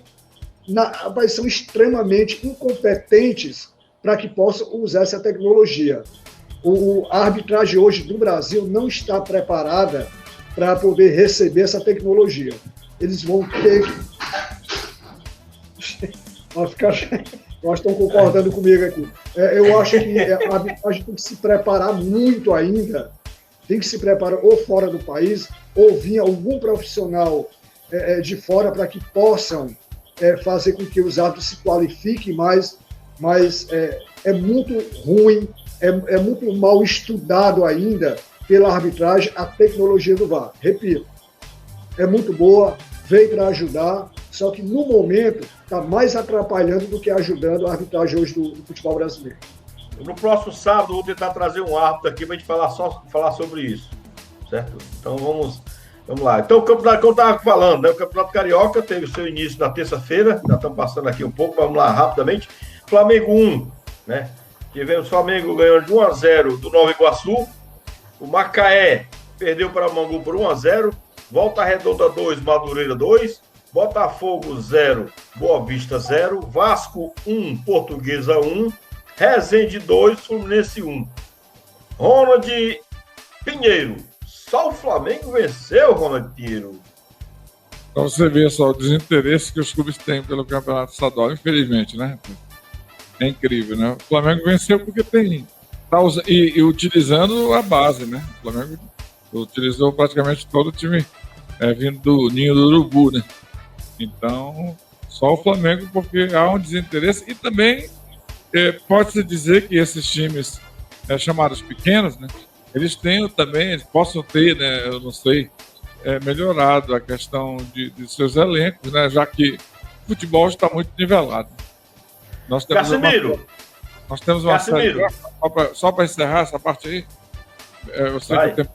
extremamente incompetentes para que possam usar essa tecnologia. A arbitragem hoje do Brasil não está preparada para poder receber essa tecnologia. Eles vão ter Nós estão concordando comigo aqui. Eu acho que a arbitragem tem que se preparar muito ainda, tem que se preparar ou fora do país, ou vir algum profissional de fora para que possam fazer com que os árbitros se qualifiquem mais, mas é muito ruim, é muito mal estudado ainda pela arbitragem a tecnologia do VAR. Repito, é muito boa, veio para ajudar, só que no momento está mais atrapalhando do que ajudando a arbitragem hoje do futebol brasileiro. No próximo sábado vou tentar trazer um árbitro aqui para a gente falar sobre isso, certo? Então vamos lá. Então o campeonato que eu estava falando, né? O Campeonato Carioca teve o seu início na terça-feira, já estamos passando aqui um pouco, vamos lá rapidamente. Flamengo 1, né? Tivemos o Flamengo ganhando de 1-0 do Nova Iguaçu, o Macaé perdeu para o Bangu por 1-0, Volta Redonda 2, Madureira 2, Botafogo 0, Boa Vista 0, Vasco 1, Portuguesa 1, Resende 2, Fluminense 1. Ronald Pinheiro, só o Flamengo venceu, Ronald Pinheiro. Então você vê só o desinteresse que os clubes têm pelo Campeonato Estadual, infelizmente, né? É incrível, né? O Flamengo venceu porque e utilizando a base, né? O Flamengo utilizou praticamente todo o time vindo do ninho do urubu, né? Então, só o Flamengo, porque há um desinteresse. E também pode-se dizer que esses times chamados pequenos, né? Eles possam ter, né? Eu não sei, melhorado a questão de seus elencos, né? Já que o futebol está muito nivelado. Nós temos uma série, só para encerrar essa parte aí, eu sei que o tempo...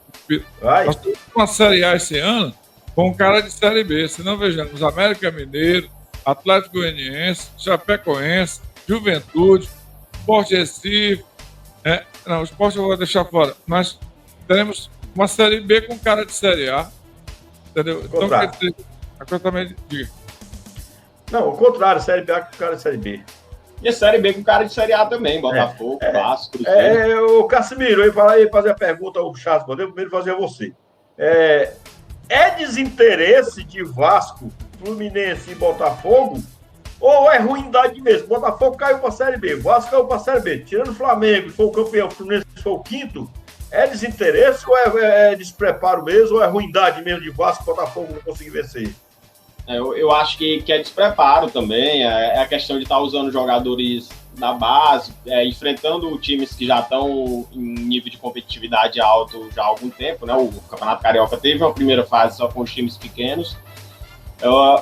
Nós temos uma Série A esse ano com um cara de Série B. Se não vejamos América Mineiro, Atlético Goianiense, Chapecoense, Juventude, Sport Recife. Não, o Sport eu vou deixar fora. Nós teremos uma Série B com cara de Série A. Entendeu? Então, quer dizer, a coisa também diga. Não, o contrário, Série B com cara de Série B. E a Série B com cara de Série A também, Botafogo, Vasco, Cruzeiro. O Casimiro, eu ia fazer a pergunta ao Charles, eu primeiro fazer a você. É desinteresse de Vasco, Fluminense e Botafogo? Ou é ruindade mesmo? Botafogo caiu para a Série B, Vasco caiu para a Série B. Tirando o Flamengo, que foi o campeão, o Fluminense foi o quinto, é desinteresse ou é despreparo mesmo? Ou é ruindade mesmo de Vasco e Botafogo não conseguir vencer? Eu acho que é despreparo também, é a questão de estar usando jogadores da base, enfrentando times que já estão em nível de competitividade alto já há algum tempo, né? O Campeonato Carioca teve uma primeira fase só com os times pequenos.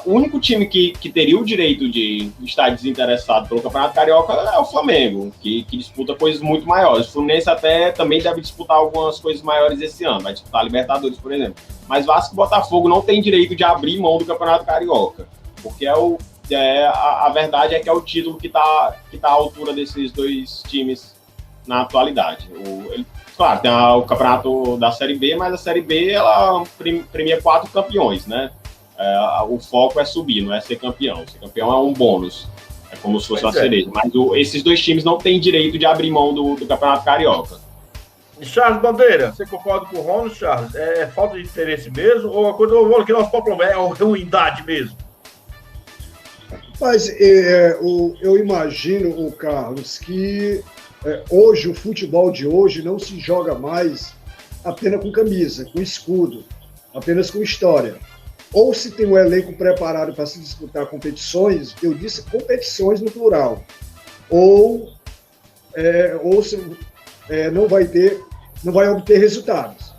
O único time que teria o direito de estar desinteressado pelo Campeonato Carioca é o Flamengo, que disputa coisas muito maiores. O Fluminense até também deve disputar algumas coisas maiores esse ano, vai disputar a Libertadores, por exemplo. Mas Vasco e Botafogo não tem direito de abrir mão do Campeonato Carioca, porque a verdade é que é o título que tá à altura desses dois times na atualidade. Claro, tem o campeonato da Série B, mas a Série B ela premia 4 campeões, né? O foco é subir, não é ser campeão. Ser campeão é um bônus, é como se fosse uma cereja. Mas esses dois times não têm direito de abrir mão do Campeonato Carioca. Charles Bandeira, você concorda com o Ronald, Charles? É falta de interesse mesmo? Ou a coisa que nós problema é ruindade mesmo? Mas eu imagino, o Carlos, que hoje o futebol de hoje não se joga mais apenas com camisa, com escudo, apenas com história. Ou se tem um elenco preparado para se disputar competições, eu disse competições no plural, ou se não vai obter resultados.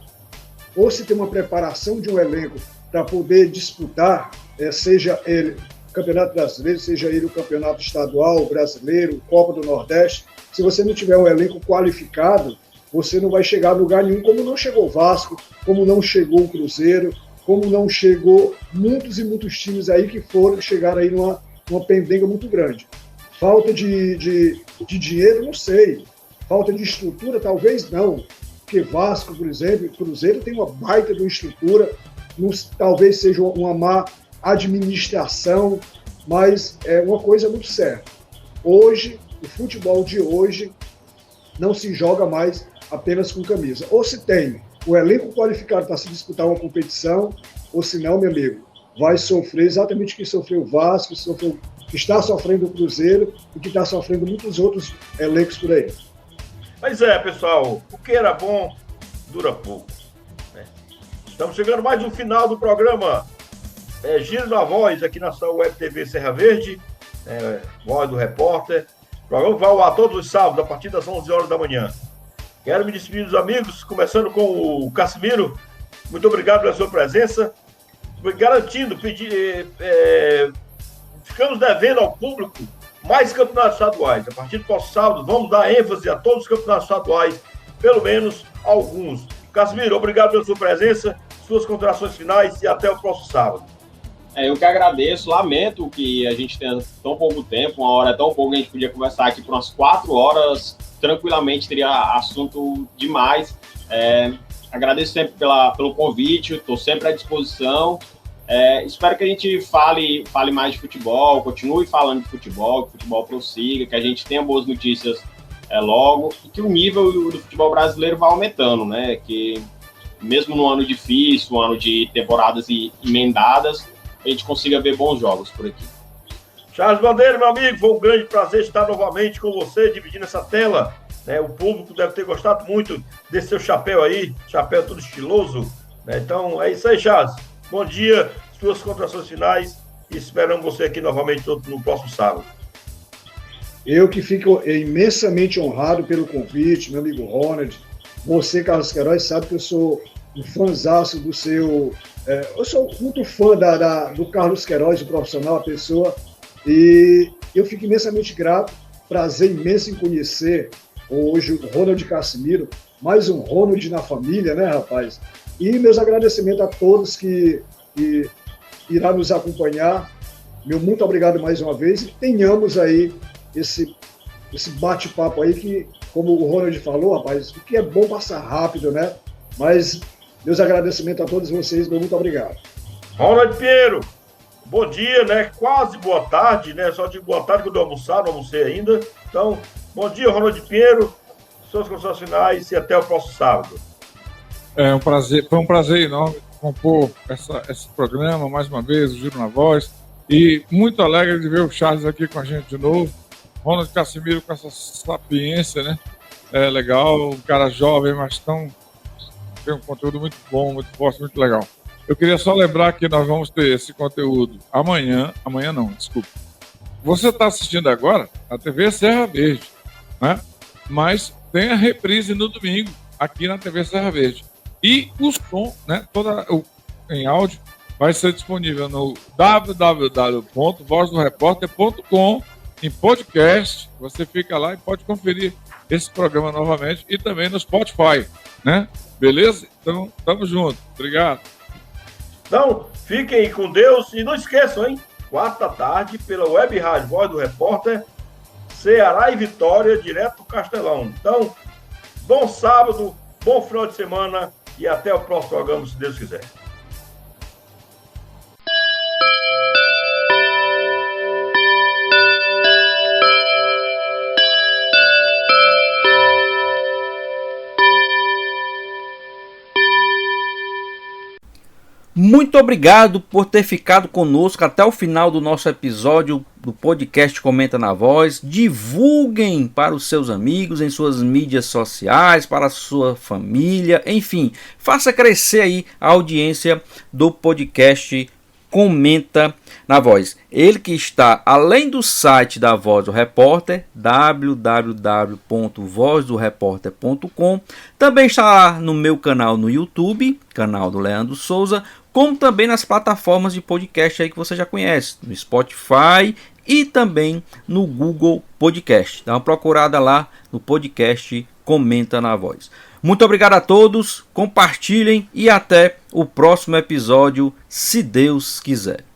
Ou se tem uma preparação de um elenco para poder disputar, seja ele o Campeonato Brasileiro, seja ele o Campeonato Estadual, Brasileiro, Copa do Nordeste, se você não tiver um elenco qualificado, você não vai chegar a lugar nenhum, como não chegou o Vasco, como não chegou o Cruzeiro, como não chegou muitos e muitos times aí que chegaram aí numa pendenga muito grande. Falta de dinheiro, não sei. Falta de estrutura, talvez não. Porque Vasco, por exemplo, Cruzeiro tem uma baita de uma estrutura, talvez seja uma má administração, mas é uma coisa muito certa. Hoje, o futebol de hoje não se joga mais apenas com camisa. Ou se tem o elenco qualificado para se disputar uma competição, ou se não, meu amigo, vai sofrer exatamente o que sofreu o Vasco, que está sofrendo o Cruzeiro e que está sofrendo muitos outros elencos por aí. Mas pessoal, o que era bom dura pouco. Né? Estamos chegando mais no final do programa. Giro na Voz, aqui na sua Web TV Serra Verde, Voz do Repórter. O programa vai ao ar todos os sábados, a partir das 11 horas da manhã. Quero me despedir dos amigos, começando com o Casimiro. Muito obrigado pela sua presença. Garantindo, ficamos devendo ao público mais campeonatos estaduais. A partir do próximo sábado, vamos dar ênfase a todos os campeonatos estaduais, pelo menos alguns. Casimiro, obrigado pela sua presença, suas considerações finais e até o próximo sábado. Eu que agradeço, lamento que a gente tenha tão pouco tempo, uma hora é tão pouco, a gente podia conversar aqui por umas 4 horas, tranquilamente, teria assunto demais. Agradeço sempre pelo convite, estou sempre à disposição. Espero que a gente fale mais de futebol, continue falando de futebol, que o futebol prossiga, que a gente tenha boas notícias logo, e que o nível do futebol brasileiro vá aumentando, né? Que mesmo num ano difícil, um ano de temporadas emendadas, a gente consiga ver bons jogos por aqui. Charles Bandeira, meu amigo, foi um grande prazer estar novamente com você, dividindo essa tela. O público deve ter gostado muito desse seu chapéu aí, chapéu todo estiloso. Então, é isso aí, Charles. Bom dia, suas considerações finais e esperamos você aqui novamente no próximo sábado. Eu que fico imensamente honrado pelo convite, meu amigo Ronald. Você, Carlos Queiroz, sabe que eu sou um fãzaço do seu... eu sou muito fã do Carlos Queiroz, o profissional, a pessoa, e eu fico imensamente grato, prazer imenso em conhecer hoje o Ronald Casimiro, mais um Ronald na família, né, rapaz? E meus agradecimentos a todos que irá nos acompanhar. Meu muito obrigado mais uma vez e tenhamos aí esse bate-papo aí que, como o Ronald falou, rapaz, o que é bom passa rápido, né? Mas meus agradecimentos a todos vocês, meu muito obrigado. Ronald Pinheiro, bom dia, né? Quase boa tarde, né? Só digo boa tarde quando eu almoçar, não almocei ainda. Então, bom dia, Ronald Pinheiro, suas considerações finais e até o próximo sábado. Foi um prazer enorme compor esse programa, mais uma vez, o Giro na Voz, e muito alegre de ver o Charles aqui com a gente de novo. Ronald Casimiro com essa sapiência, né? É legal, um cara jovem, mas tem um conteúdo muito bom, muito forte, muito legal. Eu queria só lembrar que nós vamos ter esse conteúdo amanhã não, desculpa. Você está assistindo agora a TV Serra Verde, né? Mas tem a reprise no domingo, aqui na TV Serra Verde. E o som, né, em áudio, vai ser disponível no www.vozdoreporter.com em podcast. Você fica lá e pode conferir esse programa novamente e também no Spotify, né? Beleza? Então, tamo junto. Obrigado. Então, fiquem com Deus e não esqueçam, hein? 4h, pela Web Rádio Voz do Repórter, Ceará e Vitória, direto do Castelão. Então, bom sábado, bom final de semana e até o próximo programa, se Deus quiser. Muito obrigado por ter ficado conosco até o final do nosso episódio do podcast Comenta na Voz. Divulguem para os seus amigos, em suas mídias sociais, para a sua família, enfim, faça crescer aí a audiência do podcast Comenta na Voz. Ele que está além do site da Voz do Repórter, www.vozdoreporter.com, também está lá no meu canal no YouTube, canal do Leandro Souza, como também nas plataformas de podcast aí que você já conhece, no Spotify e também no Google Podcast. Dá uma procurada lá no podcast Comenta na Voz. Muito obrigado a todos, compartilhem e até o próximo episódio, se Deus quiser.